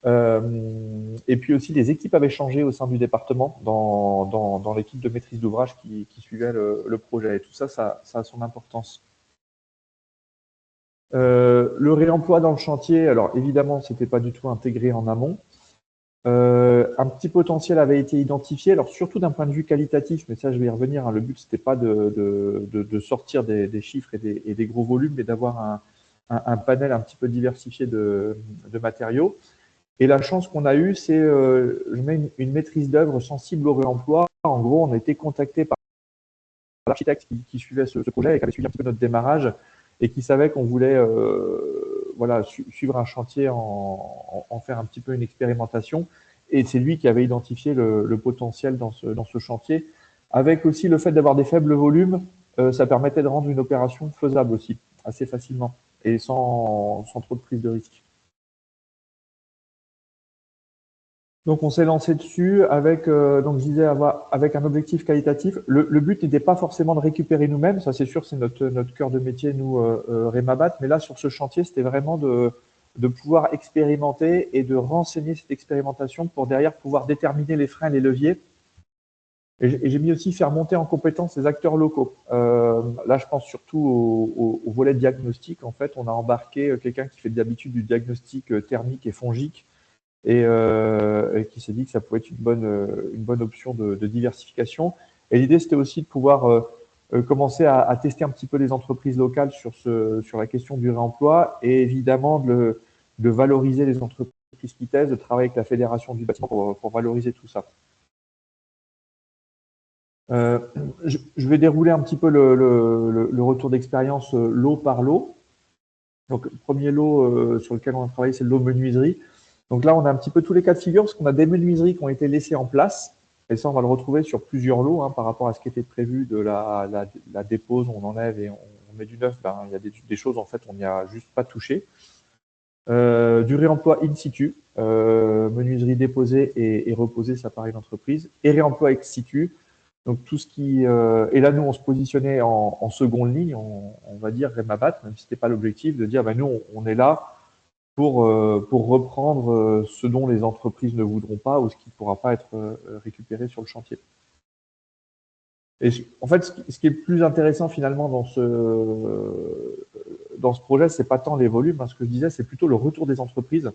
Speaker 8: Et puis aussi, les équipes avaient changé au sein du département dans l'équipe de maîtrise d'ouvrage qui suivait le projet. Et tout ça, ça a son importance. Le réemploi dans le chantier, alors évidemment, ce n'était pas du tout intégré en amont. Un petit potentiel avait été identifié, alors surtout d'un point de vue qualitatif, mais ça je vais y revenir, hein. Le but c'était pas de sortir des chiffres et des gros volumes, mais d'avoir un panel un petit peu diversifié de matériaux. Et la chance qu'on a eue, c'est je mets une maîtrise d'œuvre sensible au réemploi. En gros, on a été contacté par l'architecte qui suivait ce projet et qui avait suivi un petit peu notre démarrage et qui savait qu'on voulait voilà, suivre un chantier, en faire un petit peu une expérimentation. Et c'est lui qui avait identifié le potentiel dans ce chantier. Avec aussi le fait d'avoir des faibles volumes, ça permettait de rendre une opération faisable aussi, assez facilement, et sans trop de prise de risque. Donc on s'est lancé dessus avec, donc je disais, avec un objectif qualitatif. Le but n'était pas forcément de récupérer nous-mêmes, ça c'est sûr, c'est notre cœur de métier, nous, Rémabat, mais là sur ce chantier, c'était vraiment de pouvoir expérimenter et de renseigner cette expérimentation pour derrière pouvoir déterminer les freins, les leviers. Et j'ai mis aussi faire monter en compétence les acteurs locaux. Là, je pense surtout au volet diagnostic. En fait, on a embarqué quelqu'un qui fait d'habitude du diagnostic thermique et fongique, et qui s'est dit que ça pouvait être une bonne option de diversification. Et l'idée, c'était aussi de pouvoir commencer à tester un petit peu les entreprises locales sur la question du réemploi, et évidemment de valoriser les entreprises qui testent, de travailler avec la fédération du bâtiment pour valoriser tout ça. Je vais dérouler un petit peu le retour d'expérience lot par lot. Donc, le premier lot sur lequel on a travaillé, c'est le lot menuiserie. Donc là, on a un petit peu tous les cas de figure, parce qu'on a des menuiseries qui ont été laissées en place. Et ça, on va le retrouver sur plusieurs lots, hein, par rapport à ce qui était prévu de la dépose, on enlève et on met du neuf. Ben, il y a des choses, en fait, on n'y a juste pas touché. Du réemploi in situ, menuiserie déposée et reposée, ça paraît une entreprise. Et réemploi ex situ, Donc tout ce qui et là nous on se positionnait en seconde ligne, on va dire Remabat, même si c'était pas l'objectif de dire nous on est là pour reprendre ce dont les entreprises ne voudront pas ou ce qui ne pourra pas être récupéré sur le chantier. Et en fait, ce qui est le plus intéressant finalement dans ce projet, c'est pas tant les volumes, ce que je disais, c'est plutôt le retour des entreprises.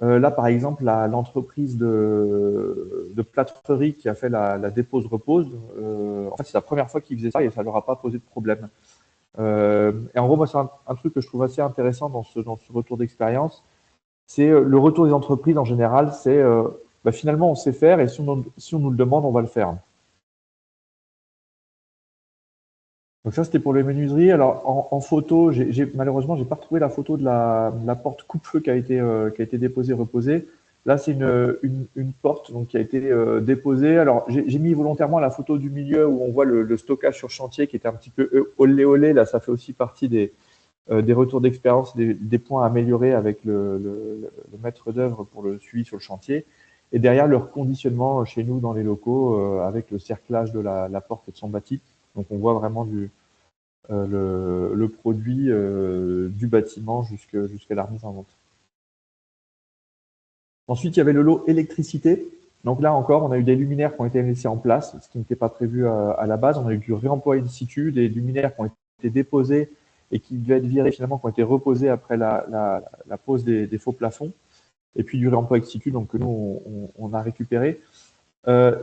Speaker 8: Là, par exemple, l'entreprise de plâtrerie qui a fait la dépose-repose, en fait, c'est la première fois qu'ils faisaient ça et ça leur a pas posé de problème. Et en gros, moi, c'est un truc que je trouve assez intéressant dans ce retour d'expérience, c'est le retour des entreprises en général, c'est finalement, on sait faire et si on nous le demande, on va le faire. Donc ça, c'était pour les menuiseries. Alors, en photo, malheureusement, j'ai pas retrouvé la photo de la porte coupe-feu qui a été déposée, reposée. Là, c'est une porte donc, qui a été déposée. Alors, j'ai mis volontairement la photo du milieu où on voit le stockage sur chantier qui était un petit peu olé. Là, ça fait aussi partie des retours d'expérience, des points à améliorer avec le maître d'œuvre pour le suivi sur le chantier. Et derrière, le reconditionnement chez nous dans les locaux avec le cerclage de la porte et de son bâti. Donc, on voit vraiment le produit du bâtiment jusqu'à la remise en vente. Ensuite, il y avait le lot électricité. Donc là encore, on a eu des luminaires qui ont été laissés en place, ce qui n'était pas prévu à la base. On a eu du réemploi in situ, des luminaires qui ont été déposés et qui devaient être virés finalement, qui ont été reposés après la pose des faux plafonds. Et puis du réemploi in situ, donc que nous, on a récupéré.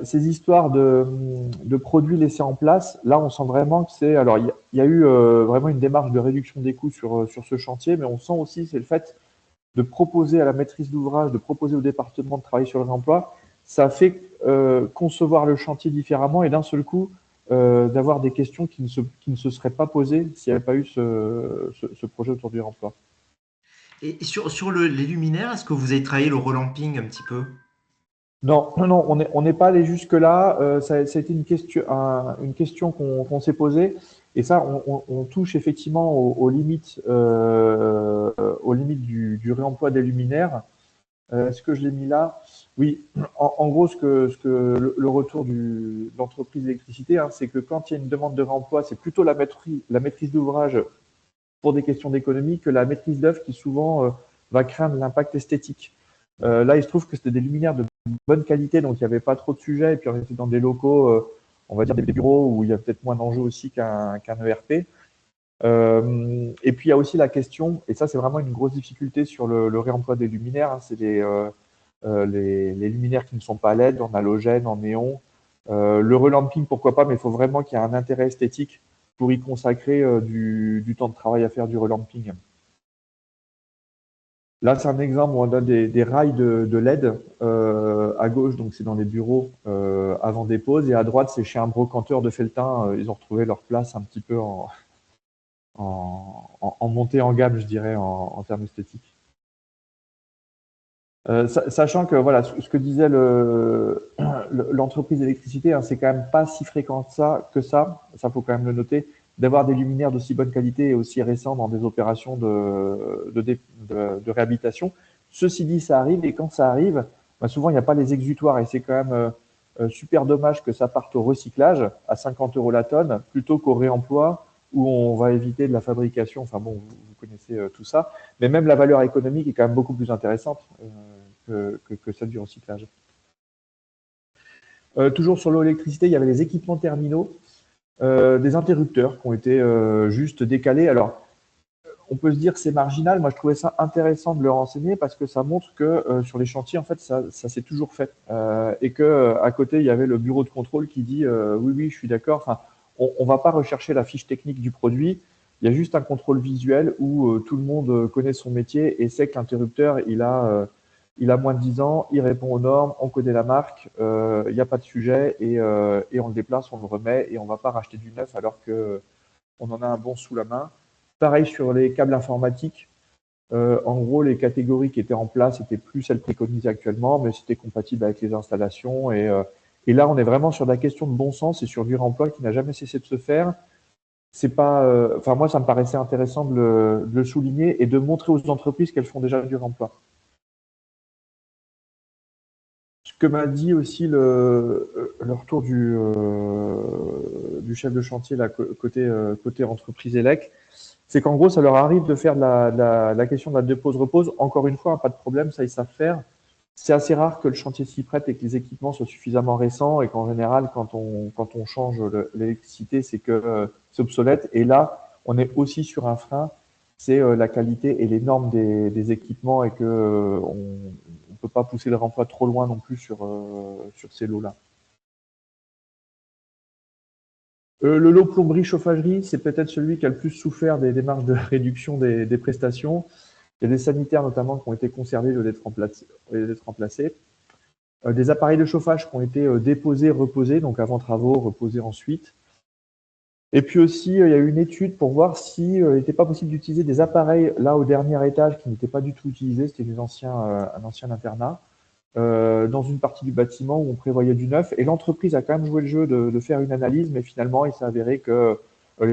Speaker 8: Ces histoires de produits laissés en place, là, on sent vraiment que c'est… Alors, il y a eu vraiment une démarche de réduction des coûts sur ce chantier, mais on sent aussi, c'est le fait de proposer à la maîtrise d'ouvrage, de proposer au département de travailler sur le réemploi. Ça fait concevoir le chantier différemment et d'un seul coup, d'avoir des questions qui ne se seraient pas posées s'il n'y avait pas eu ce projet autour du réemploi.
Speaker 1: Et sur les luminaires, est-ce que vous avez travaillé le relamping un petit peu?
Speaker 8: Non, on n'est pas allé jusque-là. Ça a été une question qu'on s'est posée. Et ça, on touche effectivement aux limites du réemploi des luminaires. Est-ce que je l'ai mis là? Oui. En gros, le retour de l'entreprise d'électricité, c'est que quand il y a une demande de réemploi, c'est plutôt la maîtrise d'ouvrage pour des questions d'économie que la maîtrise d'œuvre qui souvent va craindre l'impact esthétique. Là, il se trouve que c'était des luminaires de bonne qualité, donc il n'y avait pas trop de sujets. Et puis, on était dans des locaux, on va dire des bureaux où il y a peut-être moins d'enjeux aussi qu'un ERP. Et puis, il y a aussi la question, et ça, c'est vraiment une grosse difficulté sur le réemploi des luminaires, c'est les luminaires qui ne sont pas LED, en halogène, en néon. Le relamping, pourquoi pas, mais il faut vraiment qu'il y ait un intérêt esthétique pour y consacrer du temps de travail à faire du relamping. Là, c'est un exemple où on donne des rails de LED. À gauche, donc c'est dans les bureaux avant dépose, et à droite, c'est chez un brocanteur de Felletin. Ils ont retrouvé leur place un petit peu en montée en gamme, je dirais, en termes esthétiques. Sachant que voilà, ce que disait l'entreprise d'électricité, c'est quand même pas si fréquent que ça faut quand même le noter, d'avoir des luminaires d'aussi bonne qualité et aussi récents dans des opérations de réhabilitation. Ceci dit, ça arrive, et quand ça arrive, souvent il n'y a pas les exutoires, et c'est quand même super dommage que ça parte au recyclage à 50 € la tonne plutôt qu'au réemploi où on va éviter de la fabrication. Enfin bon, vous connaissez tout ça, mais même la valeur économique est quand même beaucoup plus intéressante que celle du recyclage. Toujours sur l'eau électricité, il y avait les équipements terminaux, des interrupteurs qui ont été juste décalés. Alors, on peut se dire que c'est marginal. Moi, je trouvais ça intéressant de le renseigner parce que ça montre que sur les chantiers, en fait, ça s'est toujours fait. Et qu'à côté, il y avait le bureau de contrôle qui dit oui, je suis d'accord. Enfin, on ne va pas rechercher la fiche technique du produit. Il y a juste un contrôle visuel où tout le monde connaît son métier et sait que l'interrupteur, il a moins de 10 ans, il répond aux normes, on connaît la marque, il n'y a pas de sujet et on le déplace, on le remet et on ne va pas racheter du neuf alors qu'on en a un bon sous la main. Pareil sur les câbles informatiques. En gros, les catégories qui étaient en place n'étaient plus celles préconisées actuellement, mais c'était compatible avec les installations. Et là, on est vraiment sur la question de bon sens et sur du réemploi qui n'a jamais cessé de se faire. C'est pas, moi, ça me paraissait intéressant de le souligner et de montrer aux entreprises qu'elles font déjà du réemploi. ce que m'a dit aussi le retour du chef de chantier là, côté entreprise ELEC, c'est qu'en gros, ça leur arrive de faire de la question de la dépose-repose. Encore une fois, pas de problème, ça, ils savent faire. C'est assez rare que le chantier s'y prête et que les équipements soient suffisamment récents et qu'en général, quand on change l'électricité, c'est que c'est obsolète. Et là, on est aussi sur un frein, c'est la qualité et les normes des équipements et que on ne peut pas pousser le remploi trop loin non plus sur ces lots-là. Le lot plomberie-chauffagerie, c'est peut-être celui qui a le plus souffert des démarches de réduction des prestations. Il y a des sanitaires notamment qui ont été conservés au lieu d'être remplacés. Des appareils de chauffage qui ont été déposés, reposés, donc avant travaux, reposés ensuite. Et puis aussi, il y a eu une étude pour voir s'il n'était pas possible d'utiliser des appareils là au dernier étage qui n'étaient pas du tout utilisés, c'était un ancien internat, dans une partie du bâtiment où on prévoyait du neuf. Et l'entreprise a quand même joué le jeu de faire une analyse, mais finalement, il s'est avéré que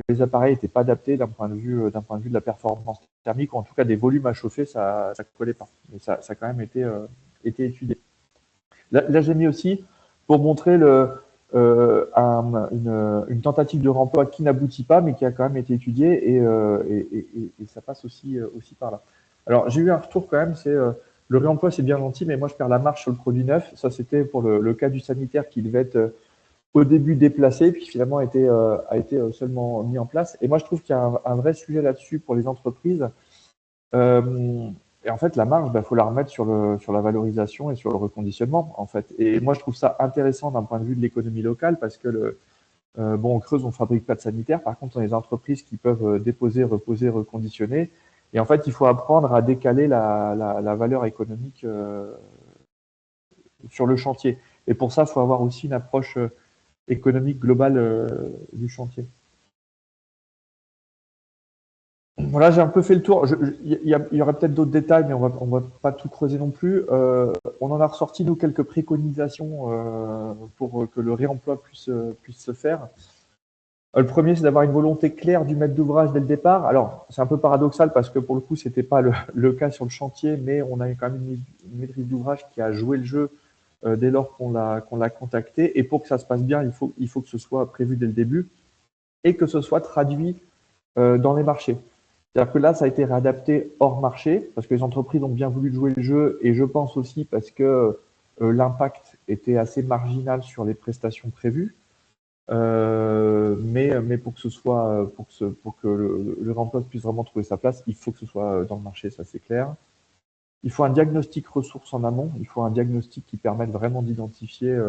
Speaker 8: les appareils n'étaient pas adaptés d'un point de vue de la performance thermique, ou en tout cas des volumes à chauffer, ça ne collait pas. Mais ça a quand même été étudié. Là, j'ai mis aussi pour montrer une tentative de remploi qui n'aboutit pas, mais qui a quand même été étudiée, et ça passe aussi par là. Alors, j'ai eu un retour quand même, c'est le réemploi, c'est bien gentil, mais moi, je perds la marche sur le produit neuf. Ça, c'était pour le cas du sanitaire qui devait être au début déplacé, puis finalement a été seulement mis en place. Et moi, je trouve qu'il y a un vrai sujet là-dessus pour les entreprises. Et en fait, la marge, faut la remettre sur la valorisation et sur le reconditionnement, en fait. Et moi, je trouve ça intéressant d'un point de vue de l'économie locale parce que en Creuse, on fabrique pas de sanitaire. Par contre, on a des entreprises qui peuvent déposer, reposer, reconditionner. Et en fait, il faut apprendre à décaler la valeur économique sur le chantier. Et pour ça, il faut avoir aussi une approche économique globale du chantier. Voilà, j'ai un peu fait le tour. Il y aurait peut-être d'autres détails, mais on va pas tout creuser non plus. On en a ressorti, nous, quelques préconisations pour que le réemploi puisse se faire. Le premier, c'est d'avoir une volonté claire du maître d'ouvrage dès le départ. Alors, c'est un peu paradoxal parce que pour le coup, ce n'était pas le cas sur le chantier, mais on a quand même une maîtrise d'ouvrage qui a joué le jeu dès lors qu'on l'a contacté. Et pour que ça se passe bien, il faut que ce soit prévu dès le début et que ce soit traduit dans les marchés. C'est-à-dire que là, ça a été réadapté hors marché parce que les entreprises ont bien voulu jouer le jeu et je pense aussi parce que l'impact était assez marginal sur les prestations prévues. Mais pour que ce soit, pour que le réemploi puisse vraiment trouver sa place, il faut que ce soit dans le marché, ça c'est clair. Il faut un diagnostic ressources en amont, il faut un diagnostic qui permette vraiment d'identifier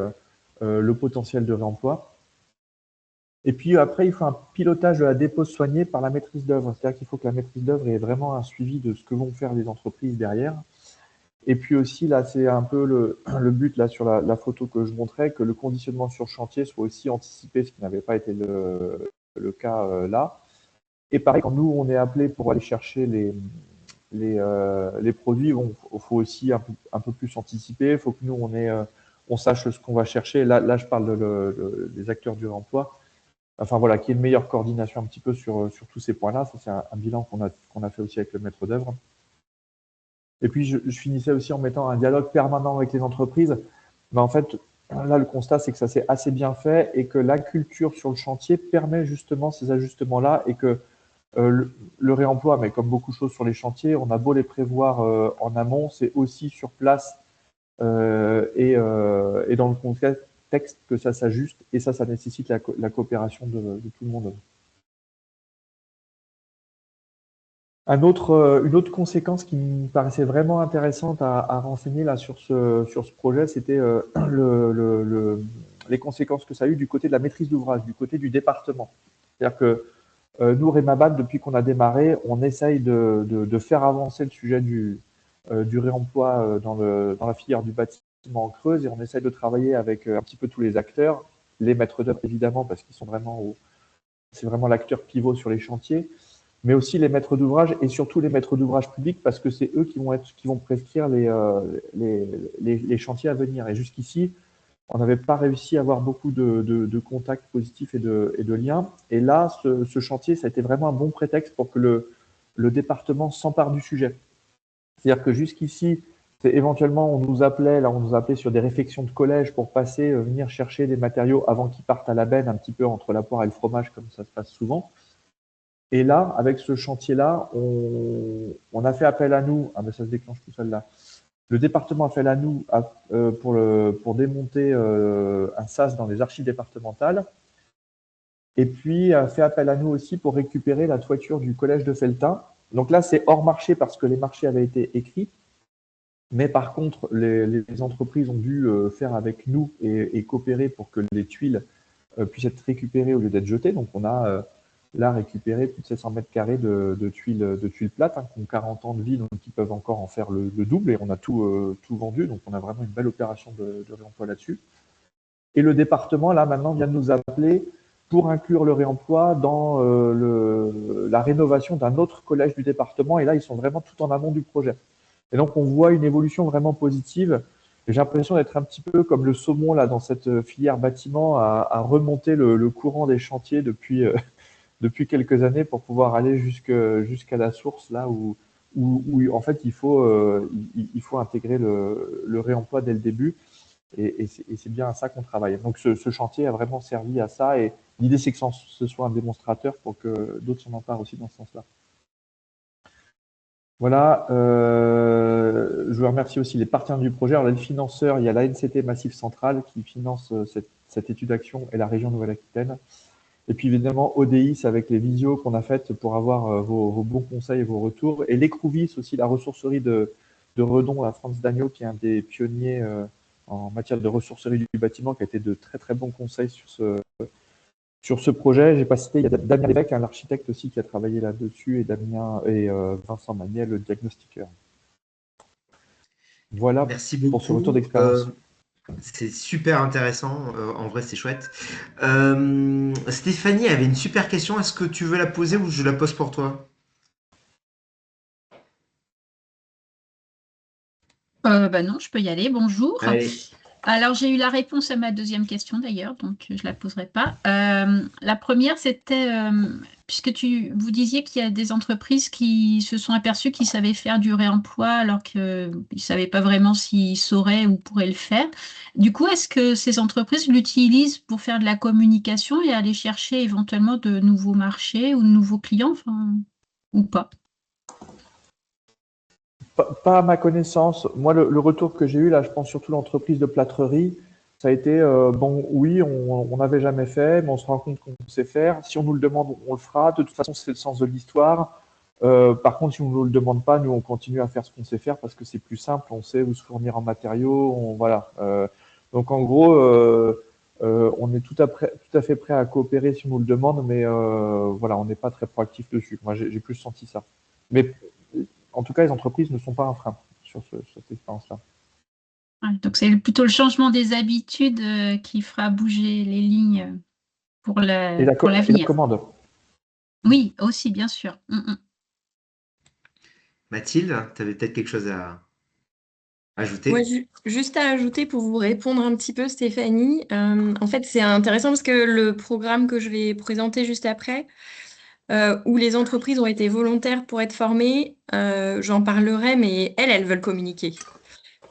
Speaker 8: le potentiel de réemploi. Et puis après, il faut un pilotage de la dépose soignée par la maîtrise d'œuvre. C'est-à-dire qu'il faut que la maîtrise d'œuvre ait vraiment un suivi de ce que vont faire les entreprises derrière. Et puis aussi, là, c'est un peu le but là sur la photo que je montrais, que le conditionnement sur chantier soit aussi anticipé, ce qui n'avait pas été le cas là. Et pareil, quand nous, on est appelé pour aller chercher les produits, il faut aussi un peu plus anticiper. Il faut que nous, on sache ce qu'on va chercher. Là, je parle des acteurs du réemploi. Enfin voilà, qu'il y ait une meilleure coordination un petit peu sur tous ces points-là. Ça, c'est un bilan qu'on a fait aussi avec le maître d'œuvre. Et puis, je finissais aussi en mettant un dialogue permanent avec les entreprises. Mais en fait, là, le constat, c'est que ça s'est assez bien fait et que la culture sur le chantier permet justement ces ajustements-là et que le réemploi, mais comme beaucoup de choses sur les chantiers, on a beau les prévoir en amont, c'est aussi sur place et dans le contexte que ça s'ajuste et ça nécessite la coopération de tout le monde. Une autre conséquence qui me paraissait vraiment intéressante à renseigner là sur ce projet, c'était les conséquences que ça a eu du côté de la maîtrise d'ouvrage, du côté du département. C'est-à-dire que nous, Remaban, depuis qu'on a démarré, on essaye de faire avancer le sujet du réemploi dans la filière du bâtiment en Creuse et on essaye de travailler avec un petit peu tous les acteurs, les maîtres d'œuvre évidemment parce qu'ils sont c'est vraiment l'acteur pivot sur les chantiers, mais aussi les maîtres d'ouvrage et surtout les maîtres d'ouvrage publics parce que c'est eux qui vont prescrire les chantiers à venir. Et jusqu'ici, on n'avait pas réussi à avoir beaucoup de contacts positifs et de liens. Et là, ce chantier, ça a été vraiment un bon prétexte pour que le département s'empare du sujet. C'est-à-dire que jusqu'ici, c'est éventuellement, on nous appelait, là, on nous appelait sur des réflexions de collège pour passer, venir chercher des matériaux avant qu'ils partent à la benne, un petit peu entre la poire et le fromage, comme ça se passe souvent. Et là, avec ce chantier-là, on a fait appel à nous. Ah ben ça se déclenche tout seul là. Le département a fait appel à nous pour démonter un sas dans les archives départementales. Et puis a fait appel à nous aussi pour récupérer la toiture du collège de Felletin. Donc là, c'est hors marché parce que les marchés avaient été écrits. Mais par contre, les entreprises ont dû faire avec nous et coopérer pour que les tuiles puissent être récupérées au lieu d'être jetées. Donc on a là récupéré plus de 700 mètres carrés de tuiles plates qui ont 40 ans de vie, donc qui peuvent encore en faire le double. Et on a tout vendu, donc on a vraiment une belle opération de réemploi là-dessus. Et le département, là, maintenant, vient de nous appeler pour inclure le réemploi dans la rénovation d'un autre collège du département. Et là, ils sont vraiment tout en amont du projet. Et donc, on voit une évolution vraiment positive. J'ai l'impression d'être un petit peu comme le saumon là dans cette filière bâtiment à remonter le courant des chantiers depuis quelques années pour pouvoir aller jusqu'à la source là où en fait il faut intégrer le réemploi dès le début. Et c'est bien à ça qu'on travaille. Donc, ce chantier a vraiment servi à ça. Et l'idée, c'est que ce soit un démonstrateur pour que d'autres s'en emparent aussi dans ce sens-là. Voilà. Je veux remercier aussi les partenaires du projet. Alors, là, le financeur, il y a l'ANCT Massif Central qui finance cette étude d'action et la région Nouvelle-Aquitaine. Et puis, évidemment, ODIS avec les visios qu'on a faites pour avoir vos bons conseils et vos retours. Et l'Écrouvis aussi, la ressourcerie de Redon à France Dagneau, qui est un des pionniers en matière de ressourcerie du bâtiment, qui a été de très très bons conseils sur ce projet. J'ai pas cité, il y a Damien Lévesque, l'architecte aussi, qui a travaillé là-dessus, et Vincent Maniel, le diagnostiqueur. Voilà.
Speaker 1: Merci beaucoup
Speaker 8: pour ce retour d'expérience.
Speaker 1: C'est super intéressant, en vrai c'est chouette. Stéphanie avait une super question, est-ce que tu veux la poser ou je la pose pour toi?
Speaker 9: Bah non, je peux y aller. Bonjour.
Speaker 1: Allez.
Speaker 9: Alors, j'ai eu la réponse à ma deuxième question d'ailleurs, donc je ne la poserai pas. La première, c'était, puisque vous disiez qu'il y a des entreprises qui se sont aperçues qu'ils savaient faire du réemploi alors qu'ils ne savaient pas vraiment s'ils sauraient ou pourraient le faire. Du coup, est-ce que ces entreprises l'utilisent pour faire de la communication et aller chercher éventuellement de nouveaux marchés ou de nouveaux clients, ou pas?
Speaker 8: Pas à ma connaissance. Moi, le retour que j'ai eu, là, je pense surtout l'entreprise de plâtrerie, ça a été, bon, oui, on n'avait jamais fait, mais on se rend compte qu'on sait faire. Si on nous le demande, on le fera. De toute façon, c'est le sens de l'histoire. Par contre, si on ne nous le demande pas, nous, on continue à faire ce qu'on sait faire parce que c'est plus simple. On sait où se fournir en matériaux. Voilà. Donc, en gros, on est tout à fait prêt à coopérer si on nous le demande, mais voilà, on n'est pas très proactif dessus. Moi, j'ai plus senti ça. Mais en tout cas, les entreprises ne sont pas un frein sur cette expérience-là.
Speaker 9: Ouais, donc, c'est plutôt le changement des habitudes qui fera bouger les lignes pour
Speaker 8: Et la
Speaker 9: l'avenir.
Speaker 8: commande.
Speaker 9: Oui, aussi, bien sûr.
Speaker 1: Mathilde, tu avais peut-être quelque chose à ajouter?
Speaker 6: Ouais, juste à ajouter pour vous répondre un petit peu, Stéphanie. En fait, c'est intéressant parce que le programme que je vais présenter juste après, où les entreprises ont été volontaires pour être formées, j'en parlerai, mais elles veulent communiquer.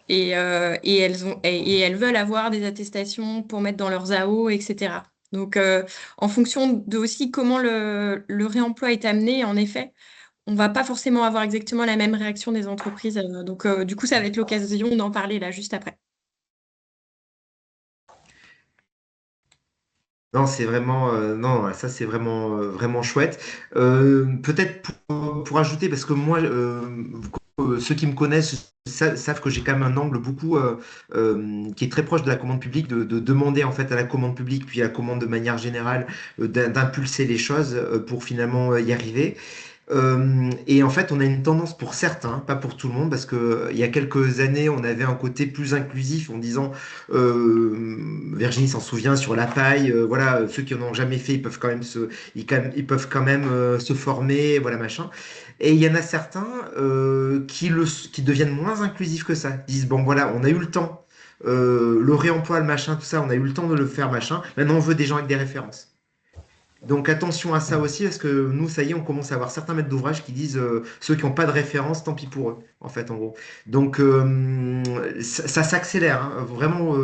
Speaker 6: Et elles veulent avoir des attestations pour mettre dans leurs AO, etc. Donc, en fonction de aussi comment le réemploi est amené, en effet, on va pas forcément avoir exactement la même réaction des entreprises. Donc, du coup, ça va être l'occasion d'en parler là, juste après.
Speaker 1: Non, c'est vraiment, non, ça c'est vraiment, vraiment chouette. Peut-être pour ajouter, parce que moi, ceux qui me connaissent savent que j'ai quand même un angle beaucoup qui est très proche de la commande publique, de demander en fait à la commande publique, puis à la commande de manière générale, d'impulser les choses pour finalement y arriver. Et en fait, on a une tendance pour certains, pas pour tout le monde, parce que il y a quelques années, on avait un côté plus inclusif en disant, Virginie s'en souvient sur la paille, voilà, ceux qui en ont jamais fait, ils peuvent quand même ils peuvent quand même se former, voilà machin. Et il y en a certains qui deviennent moins inclusifs que ça, ils disent bon voilà, on a eu le temps, le réemploi, le machin, tout ça, on a eu le temps de le faire machin. Maintenant, on veut des gens avec des références. Donc attention à ça aussi, parce que nous, ça y est, on commence à avoir certains maîtres d'ouvrage qui disent ceux qui n'ont pas de référence, tant pis pour eux, en fait, en gros. Donc ça s'accélère, hein. Vraiment,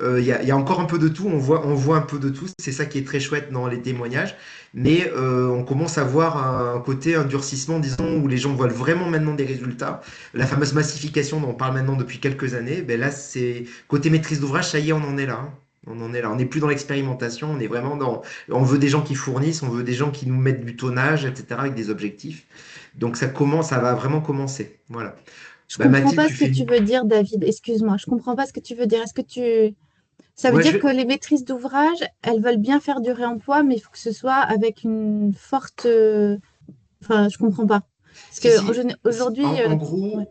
Speaker 1: il y a encore un peu de tout, on voit un peu de tout, c'est ça qui est très chouette dans les témoignages, mais on commence à voir un côté, un durcissement, disons, où les gens voient vraiment maintenant des résultats. La fameuse massification dont on parle maintenant depuis quelques années, ben là, c'est côté maîtrise d'ouvrage, ça y est, on en est là, hein. On en est là. On n'est plus dans l'expérimentation, on est vraiment dans. On veut des gens qui fournissent, on veut des gens qui nous mettent du tonnage, etc., avec des objectifs. Donc ça commence, ça va vraiment commencer. Voilà.
Speaker 3: Je
Speaker 1: Bah,
Speaker 3: comprends
Speaker 1: Mathilde,
Speaker 3: pas
Speaker 1: tu
Speaker 3: ce que
Speaker 1: fais
Speaker 3: tu
Speaker 1: une.
Speaker 3: veux dire, David. Excuse-moi, je comprends pas ce que tu veux dire. Est-ce que tu... Ça veut
Speaker 1: Ouais,
Speaker 3: dire que les maîtrises d'ouvrage, elles veulent bien faire du réemploi, mais il faut que ce soit avec une forte... Enfin, je comprends pas. Parce
Speaker 1: Si,
Speaker 3: que
Speaker 1: si.
Speaker 3: aujourd'hui... ouais.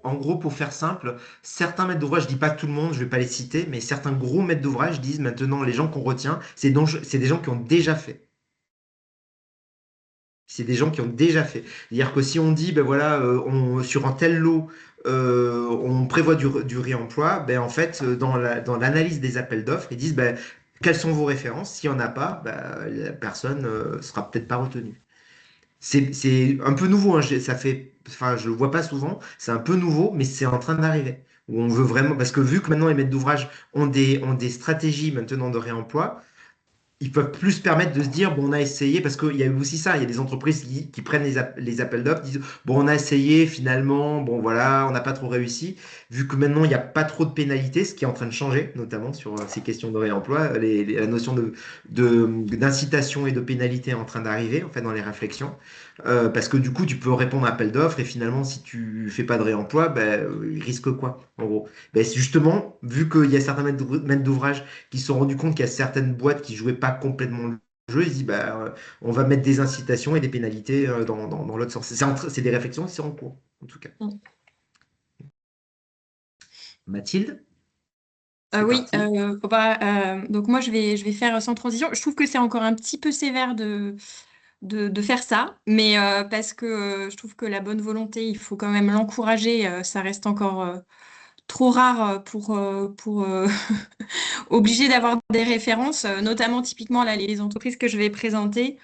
Speaker 1: En gros, pour faire simple, certains maîtres d'ouvrage, je dis pas tout le monde, je vais pas les citer, mais certains gros maîtres d'ouvrage disent maintenant les gens qu'on retient, c'est des gens qui ont déjà fait. C'est des gens qui ont déjà fait. C'est-à-dire que si on dit, ben voilà, sur un tel lot, on prévoit du réemploi, ben en fait, dans l'analyse des appels d'offres, ils disent, ben, quelles sont vos références? S'il n'y en a pas, ben, la personne sera peut-être pas retenue. C'est un peu nouveau, hein, ça fait, enfin, je le vois pas souvent, c'est un peu nouveau, mais c'est en train d'arriver. Où on veut vraiment, parce que vu que maintenant les maîtres d'ouvrage ont des stratégies maintenant de réemploi, ils peuvent plus se permettre de se dire, bon, on a essayé, parce qu'il y a eu aussi ça, il y a des entreprises qui prennent les appels d'offres, disent, bon, on a essayé, finalement, bon, voilà, on n'a pas trop réussi. Vu que maintenant, il n'y a pas trop de pénalités, ce qui est en train de changer, notamment sur ces questions de réemploi, la notion d'incitation et de pénalité est en train d'arriver, en fait, dans les réflexions. Parce que du coup, tu peux répondre à appel d'offres, et finalement, si tu fais pas de réemploi, ben, il risque quoi, en gros? Ben, c'est justement, vu qu'il y a certains maîtres d'ouvrage qui se sont rendus compte qu'il y a certaines boîtes qui jouaient pas complètement le jeu, ils se disent bah, on va mettre des incitations et des pénalités dans l'autre sens. C'est des réflexions qui sont en cours, en tout cas. Mathilde, c'est
Speaker 6: Oui,
Speaker 1: parti.
Speaker 6: donc moi je vais faire sans transition. Je trouve que c'est encore un petit peu sévère de faire ça, mais parce que je trouve que la bonne volonté, il faut quand même l'encourager. Ça reste encore trop rare pour obliger d'avoir des références, notamment typiquement là, les entreprises que je vais présenter.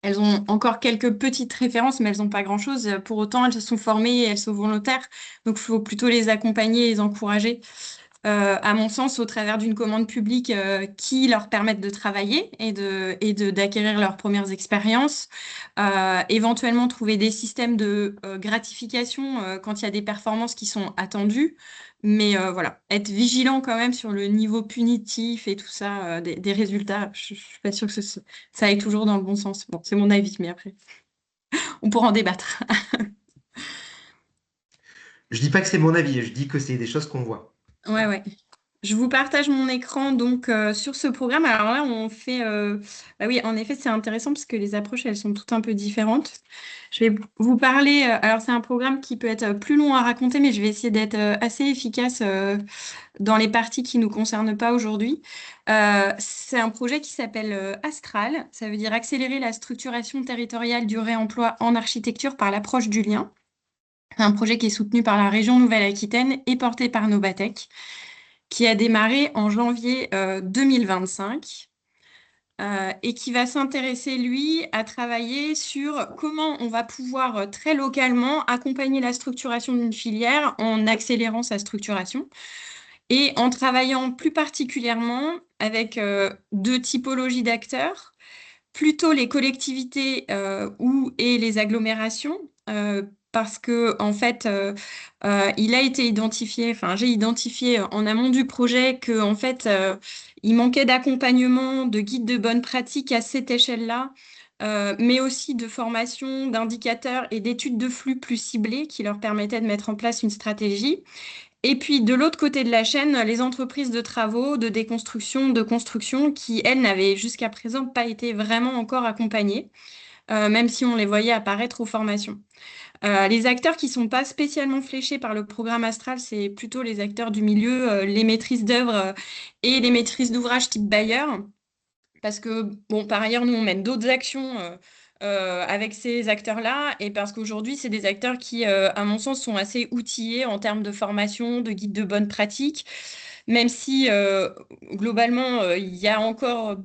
Speaker 6: Elles ont encore quelques petites références, mais elles n'ont pas grand-chose. Pour autant, elles se sont formées, elles sont volontaires. Donc, il faut plutôt les accompagner et les encourager, à mon sens, au travers d'une commande publique qui leur permette de travailler d'acquérir leurs premières expériences. Éventuellement, trouver des systèmes de gratification quand il y a des performances qui sont attendues. Mais voilà, être vigilant quand même sur le niveau punitif et tout ça, des résultats. Je ne suis pas sûre que ça aille toujours dans le bon sens. Bon, c'est mon avis, mais après, on pourra en débattre.
Speaker 1: Je dis pas que c'est mon avis, je dis que c'est des choses qu'on voit.
Speaker 6: Ouais, ouais. Je vous partage mon écran donc sur ce programme. Alors là, on fait. Bah oui, en effet, c'est intéressant parce que les approches, elles sont toutes un peu différentes. Je vais vous parler. Alors, c'est un programme qui peut être plus long à raconter, mais je vais essayer d'être assez efficace dans les parties qui ne nous concernent pas aujourd'hui. C'est un projet qui s'appelle Astral. Ça veut dire accélérer la structuration territoriale du réemploi en architecture par l'approche du lien. C'est un projet qui est soutenu par la région Nouvelle-Aquitaine et porté par Novatec, qui a démarré en janvier 2025 et qui va s'intéresser, lui, à travailler sur comment on va pouvoir très localement accompagner la structuration d'une filière en accélérant sa structuration et en travaillant plus particulièrement avec deux typologies d'acteurs, plutôt les collectivités et les agglomérations, parce que en fait, il a été identifié, enfin j'ai identifié en amont du projet que en fait, il manquait d'accompagnement, de guides de bonne pratique à cette échelle-là. Mais aussi de formation, d'indicateurs et d'études de flux plus ciblées qui leur permettaient de mettre en place une stratégie. Et puis de l'autre côté de la chaîne, les entreprises de travaux, de déconstruction, de construction, qui, elles, n'avaient jusqu'à présent pas été vraiment encore accompagnées, même si on les voyait apparaître aux formations. Les acteurs qui ne sont pas spécialement fléchés par le programme Astral, c'est plutôt les acteurs du milieu, les maîtrises d'œuvre et les maîtrises d'ouvrage type bailleur. Parce que, bon, par ailleurs, nous, on mène d'autres actions avec ces acteurs-là, et parce qu'aujourd'hui, c'est des acteurs qui, à mon sens, sont assez outillés en termes de formation, de guides de bonne pratique, même si, globalement, il y a encore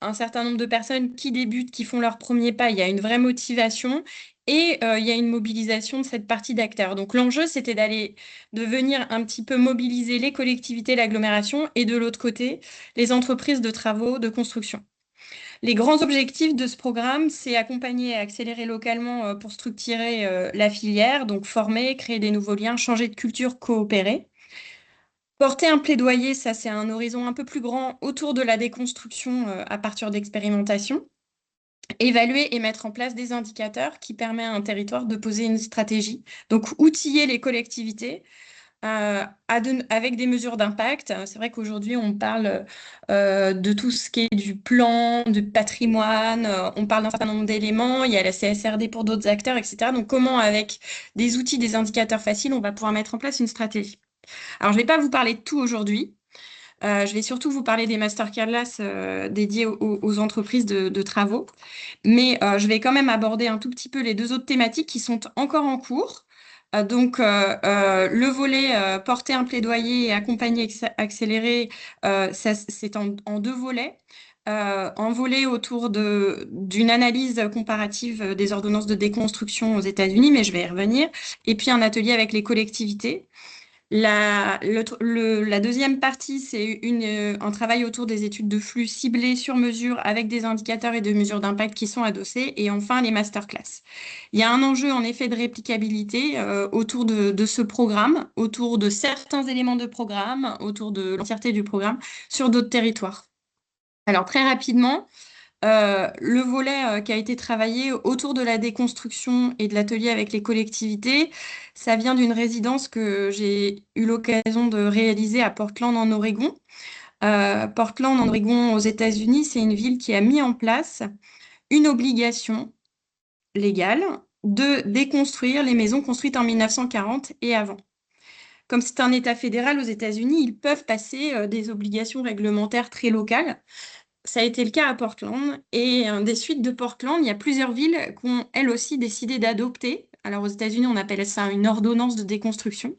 Speaker 6: un certain nombre de personnes qui débutent, qui font leur premier pas. Il y a une vraie motivation et il y a une mobilisation de cette partie d'acteurs. Donc l'enjeu, c'était de venir un petit peu mobiliser les collectivités, l'agglomération et de l'autre côté, les entreprises de travaux, de construction. Les grands objectifs de ce programme, c'est accompagner et accélérer localement pour structurer la filière, donc former, créer des nouveaux liens, changer de culture, coopérer. Porter un plaidoyer, ça c'est un horizon un peu plus grand autour de la déconstruction à partir d'expérimentations. Évaluer et mettre en place des indicateurs qui permettent à un territoire de poser une stratégie. Donc outiller les collectivités avec des mesures d'impact. C'est vrai qu'aujourd'hui, on parle de tout ce qui est du plan, du patrimoine, on parle d'un certain nombre d'éléments, il y a la CSRD pour d'autres acteurs, etc. Donc comment, avec des outils, des indicateurs faciles, on va pouvoir mettre en place une stratégie. Alors, je ne vais pas vous parler de tout aujourd'hui. Je vais surtout vous parler des masterclass dédiés aux entreprises de travaux. Mais je vais quand même aborder un tout petit peu les 2 autres thématiques qui sont encore en cours. Donc, le volet porter un plaidoyer et accompagner, accélérer, c'est en 2 volets. Un volet autour d'une analyse comparative des ordonnances de déconstruction aux États-Unis, mais je vais y revenir. Et puis un atelier avec les collectivités. La deuxième partie, c'est un travail autour des études de flux ciblées sur mesure avec des indicateurs et des mesures d'impact qui sont adossés. Et enfin, les masterclass. Il y a un enjeu en effet de réplicabilité autour de ce programme, autour de certains éléments de programme, autour de l'entièreté du programme sur d'autres territoires. Alors très rapidement, le volet qui a été travaillé autour de la déconstruction et de l'atelier avec les collectivités, ça vient d'une résidence que j'ai eu l'occasion de réaliser à Portland en Oregon. Portland en Oregon aux États-Unis, c'est une ville qui a mis en place une obligation légale de déconstruire les maisons construites en 1940 et avant. Comme c'est un État fédéral aux États-Unis, ils peuvent passer des obligations réglementaires très locales. Ça a été le cas à Portland. Et des suites de Portland, il y a plusieurs villes qui ont, elles aussi, décidé d'adopter. Alors, aux États-Unis, on appelle ça une ordonnance de déconstruction,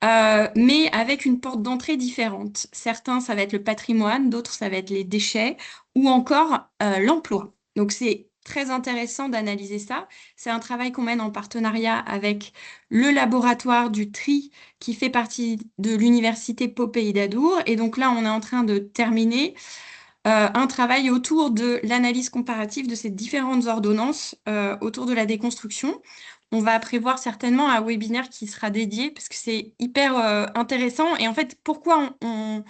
Speaker 6: mais avec une porte d'entrée différente. Certains, ça va être le patrimoine, d'autres, ça va être les déchets ou encore l'emploi. Donc, c'est très intéressant d'analyser ça. C'est un travail qu'on mène en partenariat avec le laboratoire du tri qui fait partie de l'université Pau Pays d'Adour. Et donc là, on est en train de terminer un travail autour de l'analyse comparative de ces différentes ordonnances autour de la déconstruction. On va prévoir certainement un webinaire qui sera dédié parce que c'est hyper intéressant. Et en fait, pourquoi on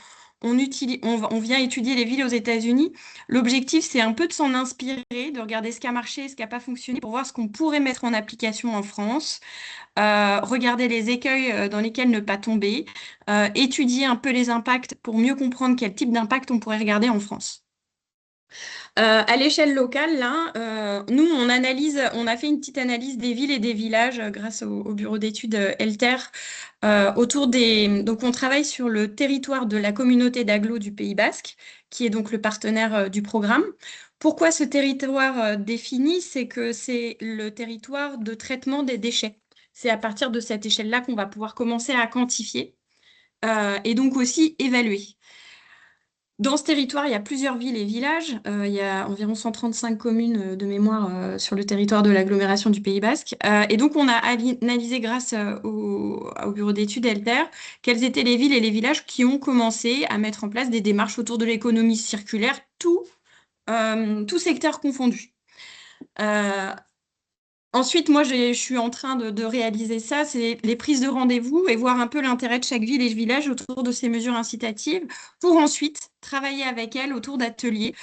Speaker 6: vient étudier les villes aux États-Unis? L'objectif, c'est un peu de s'en inspirer, de regarder ce qui a marché, ce qui n'a pas fonctionné pour voir ce qu'on pourrait mettre en application en France. Regarder les écueils dans lesquels ne pas tomber, étudier un peu les impacts pour mieux comprendre quel type d'impact on pourrait regarder en France. À l'échelle locale, là, nous, on a fait une petite analyse des villes et des villages grâce au bureau d'études Elter. Donc, on travaille sur le territoire de la communauté d'agglo du Pays Basque, qui est donc le partenaire du programme. Pourquoi ce territoire défini? C'est que c'est le territoire de traitement des déchets. C'est à partir de cette échelle-là qu'on va pouvoir commencer à quantifier et donc aussi évaluer. Dans ce territoire, il y a plusieurs villes et villages. Il y a environ 135 communes de mémoire sur le territoire de l'agglomération du Pays Basque. Et donc, on a analysé grâce au bureau d'études Elter quelles étaient les villes et les villages qui ont commencé à mettre en place des démarches autour de l'économie circulaire, tout secteur confondu. Ensuite, moi, je suis en train de réaliser ça, c'est les prises de rendez-vous et voir un peu l'intérêt de chaque ville et village autour de ces mesures incitatives pour ensuite travailler avec elles autour d'ateliers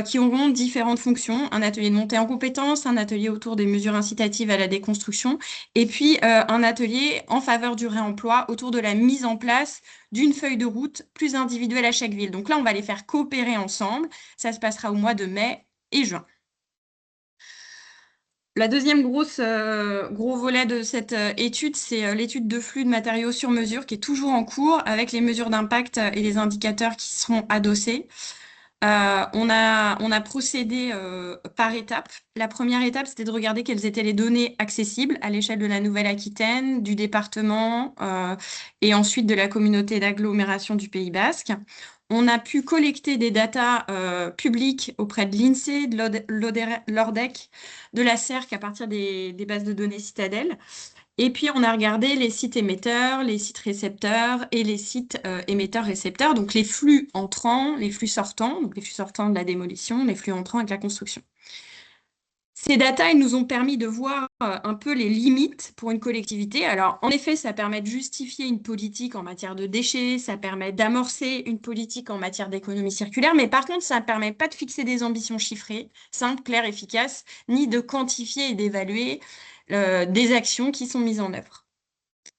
Speaker 6: qui auront différentes fonctions. Un atelier de montée en compétences, un atelier autour des mesures incitatives à la déconstruction et puis un atelier en faveur du réemploi autour de la mise en place d'une feuille de route plus individuelle à chaque ville. Donc là, on va les faire coopérer ensemble. Ça se passera au mois de mai et juin. La deuxième gros volet de cette étude, c'est l'étude de flux de matériaux sur mesure qui est toujours en cours avec les mesures d'impact et les indicateurs qui seront adossés. On a procédé par étapes. La première étape, c'était de regarder quelles étaient les données accessibles à l'échelle de la Nouvelle-Aquitaine, du département et ensuite de la communauté d'agglomération du Pays Basque. on a pu collecter des datas publiques auprès de l'INSEE, de l'ORDEC, de la CERC à partir des bases de données Citadel. Et puis, on a regardé les sites émetteurs, les sites récepteurs et les sites émetteurs-récepteurs, donc les flux entrants, les flux sortants, donc les flux sortants de la démolition, les flux entrants avec la construction. Ces datas, ils nous ont permis de voir un peu les limites pour une collectivité. Alors, en effet, ça permet de justifier une politique en matière de déchets, ça permet d'amorcer une politique en matière d'économie circulaire, mais par contre, ça ne permet pas de fixer des ambitions chiffrées, simples, claires, efficaces, ni de quantifier et d'évaluer des actions qui sont mises en œuvre.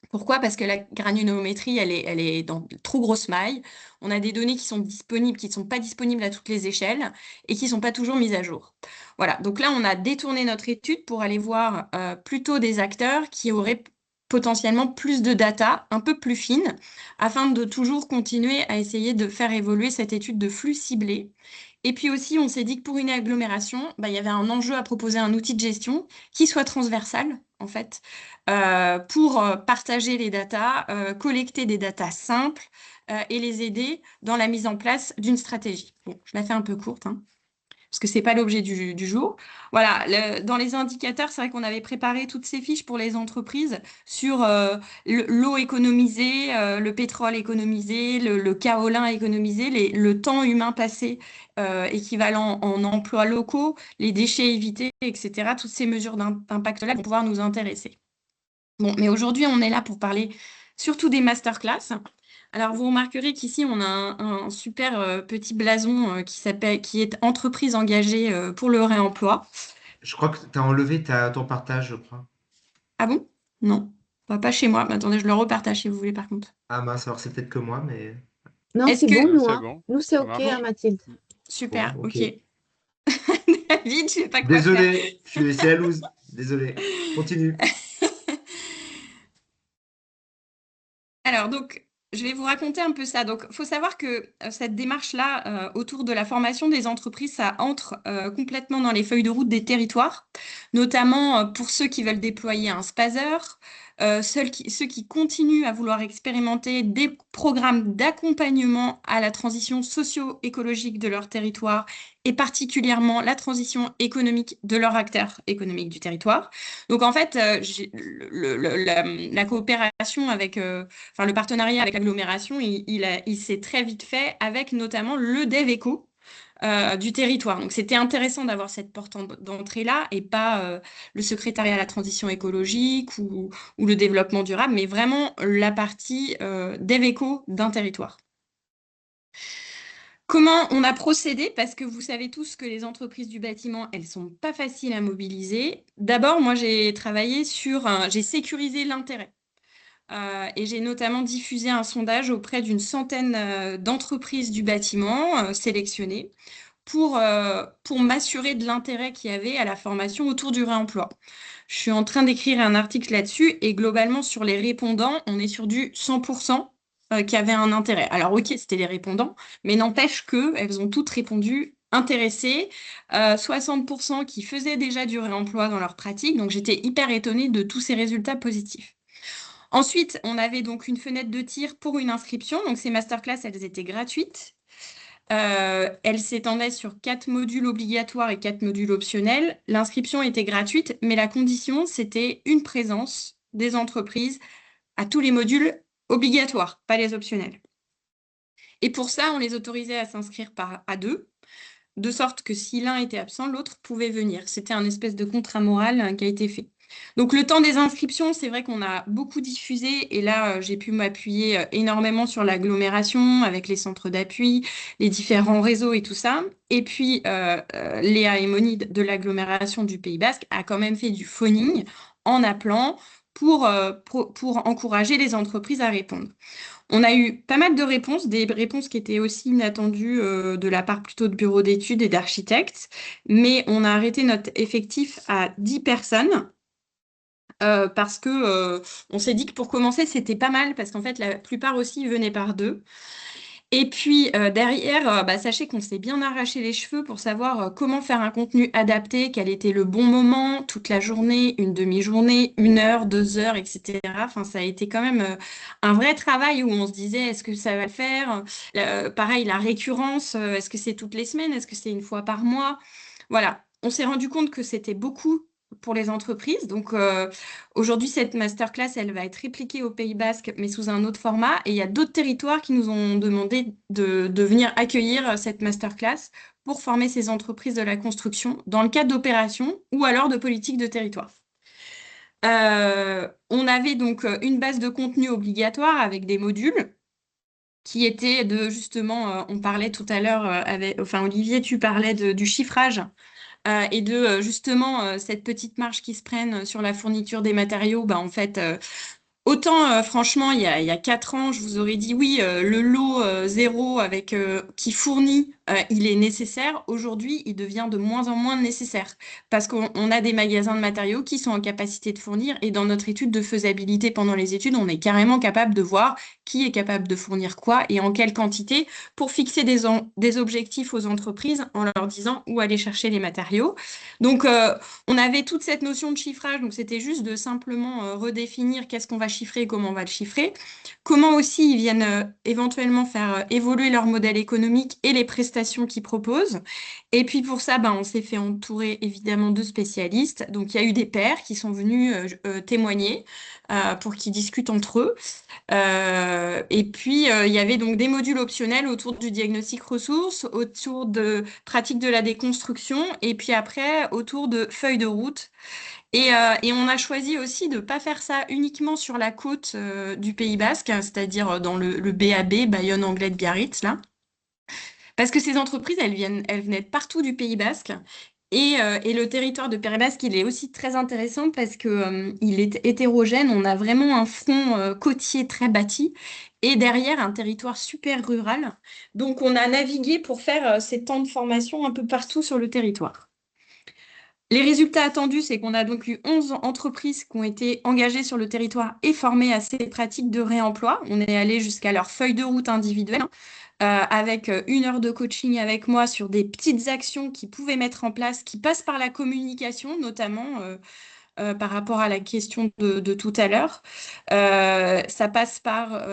Speaker 6: Pourquoi? Parce que la granulométrie, elle est dans de trop grosses mailles. On a des données qui sont disponibles, qui ne sont pas disponibles à toutes les échelles et qui ne sont pas toujours mises à jour. Voilà, donc là, on a détourné notre étude pour aller voir plutôt des acteurs qui auraient potentiellement plus de data, un peu plus fine, afin de toujours continuer à essayer de faire évoluer cette étude de flux ciblés. Et puis aussi, on s'est dit que pour une agglomération, il y avait un enjeu à proposer un outil de gestion qui soit transversal, en fait, pour partager les datas, collecter des datas simples et les aider dans la mise en place d'une stratégie. Bon, je la fais un peu courte, hein, parce que ce n'est pas l'objet du jour. Voilà, dans les indicateurs, c'est vrai qu'on avait préparé toutes ces fiches pour les entreprises sur l'eau économisée, le pétrole économisé, le kaolin économisé, le temps humain passé équivalent en emplois locaux, les déchets évités, etc. Toutes ces mesures d'impact-là vont pouvoir nous intéresser. Bon, mais aujourd'hui, on est là pour parler surtout des masterclass. Alors, vous remarquerez qu'ici, on a un super petit blason qui est entreprise engagée pour le réemploi.
Speaker 1: Je crois que tu as enlevé ton partage, je crois.
Speaker 6: Ah bon? Non, pas chez moi. Mais attendez, je le repartage si vous voulez, par contre.
Speaker 1: Ah mince, alors c'est peut-être que moi, mais...
Speaker 3: Non,
Speaker 6: Est-ce
Speaker 3: c'est
Speaker 6: que-
Speaker 3: bon, nous,
Speaker 5: C'est
Speaker 3: hein.
Speaker 5: bon,
Speaker 3: Nous, c'est
Speaker 5: ça
Speaker 3: OK,
Speaker 5: marche.
Speaker 3: hein, Mathilde.
Speaker 6: Super,
Speaker 1: Bon, ok.
Speaker 6: ok. David, je sais pas quoi faire.
Speaker 1: Désolé, je suis laissé à loose. Désolé. Continue.
Speaker 6: Alors, donc, je vais vous raconter un peu ça. Donc, il faut savoir que cette démarche-là, autour de la formation des entreprises, ça entre complètement dans les feuilles de route des territoires, notamment pour ceux qui veulent déployer un spazer, ceux qui continuent à vouloir expérimenter des programmes d'accompagnement à la transition socio-écologique de leur territoire et particulièrement la transition économique de leur acteur économique du territoire. Donc, en fait, la coopération avec... Enfin, le partenariat avec l'agglomération, il s'est très vite fait avec notamment le DevEco du territoire. Donc, c'était intéressant d'avoir cette porte d'entrée-là et pas le secrétariat à la transition écologique ou le développement durable, mais vraiment la partie DevEco d'un territoire. Comment on a procédé? Parce que vous savez tous que les entreprises du bâtiment, elles sont pas faciles à mobiliser. D'abord, moi, j'ai travaillé j'ai sécurisé l'intérêt. Et j'ai notamment diffusé un sondage auprès d'une centaine d'entreprises du bâtiment sélectionnées pour m'assurer de l'intérêt qu'il y avait à la formation autour du réemploi. Je suis en train d'écrire un article là-dessus et globalement, sur les répondants, on est sur du 100% qui avaient un intérêt. Alors, ok, c'était les répondants, mais n'empêche qu'elles ont toutes répondu intéressées, 60% qui faisaient déjà du réemploi dans leur pratique. Donc, j'étais hyper étonnée de tous ces résultats positifs. Ensuite, on avait donc une fenêtre de tir pour une inscription. Donc, ces masterclass, elles étaient gratuites. Elles s'étendaient sur 4 modules obligatoires et 4 modules optionnels. L'inscription était gratuite, mais la condition, c'était une présence des entreprises à tous les modules obligatoires, pas les optionnels. Et pour ça, on les autorisait à s'inscrire à deux, de sorte que si l'un était absent, l'autre pouvait venir. C'était un espèce de contrat moral qui a été fait. Donc, le temps des inscriptions, c'est vrai qu'on a beaucoup diffusé et là, j'ai pu m'appuyer énormément sur l'agglomération avec les centres d'appui, les différents réseaux et tout ça. Et puis, Léa Emoni de l'agglomération du Pays Basque a quand même fait du phoning en appelant pour encourager les entreprises à répondre. On a eu pas mal de réponses, des réponses qui étaient aussi inattendues de la part plutôt de bureaux d'études et d'architectes, mais on a arrêté notre effectif à 10 personnes. Parce que on s'est dit que pour commencer, c'était pas mal, parce qu'en fait, la plupart aussi venaient par deux. Et puis derrière, sachez qu'on s'est bien arraché les cheveux pour savoir comment faire un contenu adapté, quel était le bon moment, toute la journée, une demi-journée, 1 heure, 2 heures, etc. Enfin, ça a été quand même un vrai travail où on se disait, est-ce que ça va le faire? Pareil, la récurrence, est-ce que c'est toutes les semaines? Est-ce que c'est 1 fois par mois? Voilà, on s'est rendu compte que c'était beaucoup pour les entreprises. Donc aujourd'hui, cette masterclass, elle va être répliquée au Pays Basque, mais sous un autre format. Et il y a d'autres territoires qui nous ont demandé de venir accueillir cette masterclass pour former ces entreprises de la construction dans le cadre d'opérations ou alors de politiques de territoire. On avait donc une base de contenu obligatoire avec des modules qui étaient justement, on parlait tout à l'heure, Olivier, tu parlais du chiffrage et de justement cette petite marge qui se prenne sur la fourniture des matériaux. En fait, autant franchement, il y a 4 ans, je vous aurais dit oui, le lot zéro qui fournit, il est nécessaire. Aujourd'hui, il devient de moins en moins nécessaire parce qu'on a des magasins de matériaux qui sont en capacité de fournir et dans notre étude de faisabilité pendant les études, on est carrément capable de voir qui est capable de fournir quoi et en quelle quantité pour fixer des objectifs aux entreprises en leur disant où aller chercher les matériaux. Donc, on avait toute cette notion de chiffrage, donc c'était juste de simplement redéfinir qu'est-ce qu'on va chiffrer et comment on va le chiffrer. Comment aussi ils viennent éventuellement faire évoluer leur modèle économique et les prestations qu'ils proposent. Et puis pour ça, on s'est fait entourer évidemment de spécialistes. Donc il y a eu des pairs qui sont venus témoigner pour qu'ils discutent entre eux. Et puis il y avait donc des modules optionnels autour du diagnostic ressources, autour de pratique de la déconstruction et puis après autour de feuilles de route. Et on a choisi aussi de ne pas faire ça uniquement sur la côte du Pays Basque, hein, c'est-à-dire dans le BAB, Bayonne, Anglet, Biarritz, là. Parce que ces entreprises, elles venaient de partout du Pays Basque. Et le territoire de Pays Basque, il est aussi très intéressant parce que, il est hétérogène. On a vraiment un front côtier très bâti et derrière un territoire super rural. Donc on a navigué pour faire ces temps de formation un peu partout sur le territoire. Les résultats attendus, c'est qu'on a donc eu 11 entreprises qui ont été engagées sur le territoire et formées à ces pratiques de réemploi. On est allé jusqu'à leur feuille de route individuelle, avec 1 heure de coaching avec moi sur des petites actions qu'ils pouvaient mettre en place, qui passent par la communication, notamment par rapport à la question de tout à l'heure. Ça passe par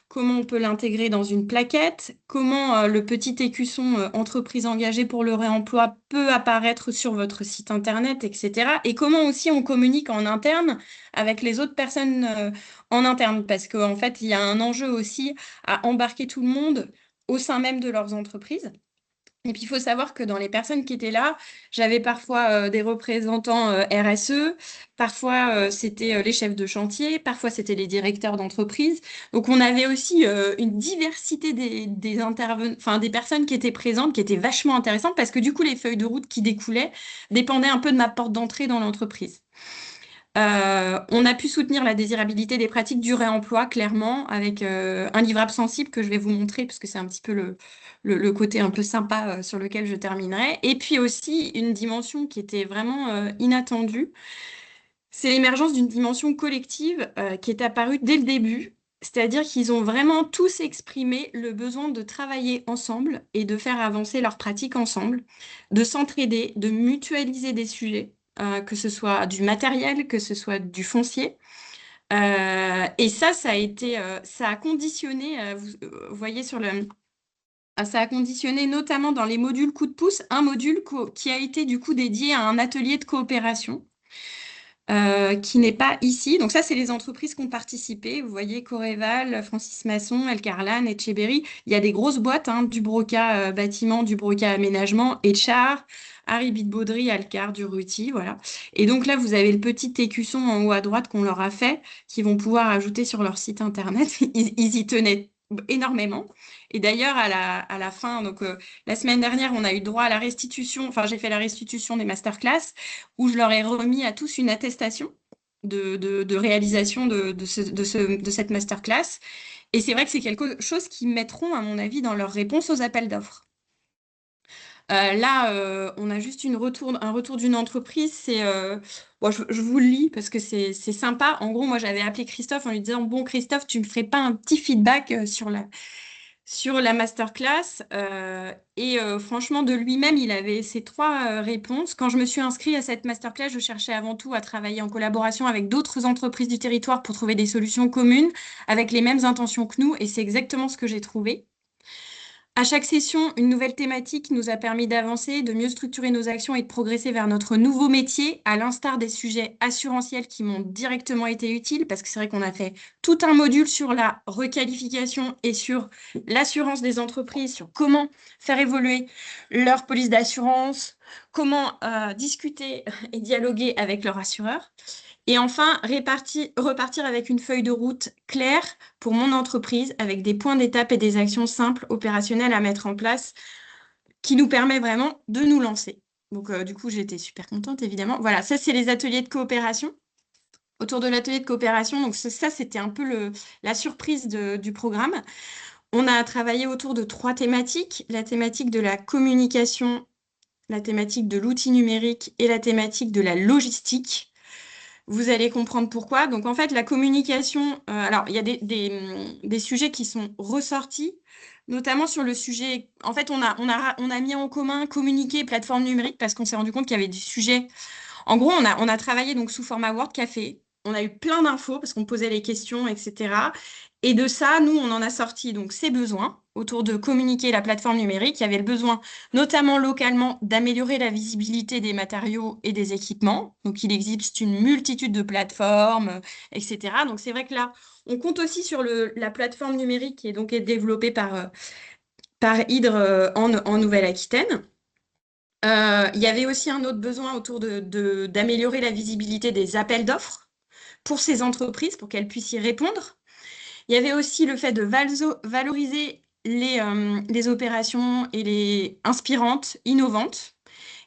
Speaker 6: comment on peut l'intégrer dans une plaquette, comment le petit écusson entreprise engagée pour le réemploi peut apparaître sur votre site internet, etc. Et comment aussi on communique en interne avec les autres personnes en interne, parce qu'en fait, il y a un enjeu aussi à embarquer tout le monde au sein même de leurs entreprises. Et puis, il faut savoir que dans les personnes qui étaient là, j'avais parfois des représentants RSE, parfois c'était les chefs de chantier, parfois c'était les directeurs d'entreprise. Donc, on avait aussi une diversité des personnes qui étaient présentes, qui étaient vachement intéressantes, parce que du coup, les feuilles de route qui découlaient dépendaient un peu de ma porte d'entrée dans l'entreprise. On a pu soutenir la désirabilité des pratiques du réemploi, clairement, avec un livrable sensible que je vais vous montrer, parce que c'est un petit peu le côté un peu sympa sur lequel je terminerai. Et puis aussi, une dimension qui était vraiment inattendue, c'est l'émergence d'une dimension collective qui est apparue dès le début. C'est-à-dire qu'ils ont vraiment tous exprimé le besoin de travailler ensemble et de faire avancer leurs pratiques ensemble, de s'entraider, de mutualiser des sujets, que ce soit du matériel, que ce soit du foncier. Et ça a conditionné, vous voyez ça a conditionné notamment dans les modules coup de pouce, un module qui a été du coup dédié à un atelier de coopération. Qui n'est pas ici. Donc ça, c'est les entreprises qui ont participé. Vous voyez Coréval, Francis Masson, El Carlan, Etcheberry. Il y a des grosses boîtes, du Broca bâtiment, du Broca aménagement, Etchar, Harry Baudry, Alcar, Durruti, voilà. Et donc là, vous avez le petit écusson en haut à droite qu'on leur a fait, qu'ils vont pouvoir ajouter sur leur site internet. Ils y tenaient énormément. Et d'ailleurs, à la fin, donc la semaine dernière, on a eu droit à la restitution, enfin j'ai fait la restitution des masterclass, où je leur ai remis à tous une attestation de réalisation de cette masterclass. Et c'est vrai que c'est quelque chose qu'ils mettront, à mon avis, dans leur réponse aux appels d'offres. Là, on a juste un retour d'une entreprise. Bon, je vous le lis parce que c'est sympa. En gros, moi, j'avais appelé Christophe en lui disant, bon, Christophe, tu me ferais pas un petit feedback sur la masterclass. Franchement, de lui-même, il avait ces 3 réponses. Quand je me suis inscrite à cette masterclass, je cherchais avant tout à travailler en collaboration avec d'autres entreprises du territoire pour trouver des solutions communes avec les mêmes intentions que nous. Et c'est exactement ce que j'ai trouvé. À chaque session, une nouvelle thématique nous a permis d'avancer, de mieux structurer nos actions et de progresser vers notre nouveau métier, à l'instar des sujets assurantiels qui m'ont directement été utiles, parce que c'est vrai qu'on a fait tout un module sur la requalification et sur l'assurance des entreprises, sur comment faire évoluer leur police d'assurance, comment discuter et dialoguer avec leur assureur. Et enfin, repartir avec une feuille de route claire pour mon entreprise, avec des points d'étape et des actions simples, opérationnelles à mettre en place, qui nous permet vraiment de nous lancer. Donc, du coup, j'étais super contente, évidemment. Voilà, ça, c'est les ateliers de coopération. Autour de l'atelier de coopération, donc ça, c'était un peu la surprise du programme. On a travaillé autour de 3 thématiques. La thématique de la communication, la thématique de l'outil numérique et la thématique de la logistique. Vous allez comprendre pourquoi. Donc, en fait, la communication, alors, il y a des sujets qui sont ressortis, notamment sur le sujet. En fait, on a mis en commun communiquer et plateforme numérique parce qu'on s'est rendu compte qu'il y avait des sujets. En gros, on a travaillé donc sous format Word Café. On a eu plein d'infos parce qu'on posait les questions, etc. Et de ça, nous, on en a sorti donc ces besoins autour de communiquer la plateforme numérique. Il y avait le besoin, notamment localement, d'améliorer la visibilité des matériaux et des équipements. Donc, il existe une multitude de plateformes, etc. Donc, c'est vrai que là, on compte aussi sur la plateforme numérique qui est donc développée par Hydre en Nouvelle-Aquitaine. Il y avait aussi un autre besoin autour d'améliorer la visibilité des appels d'offres pour ces entreprises, pour qu'elles puissent y répondre. Il y avait aussi le fait de valoriser les opérations et les inspirantes, innovantes,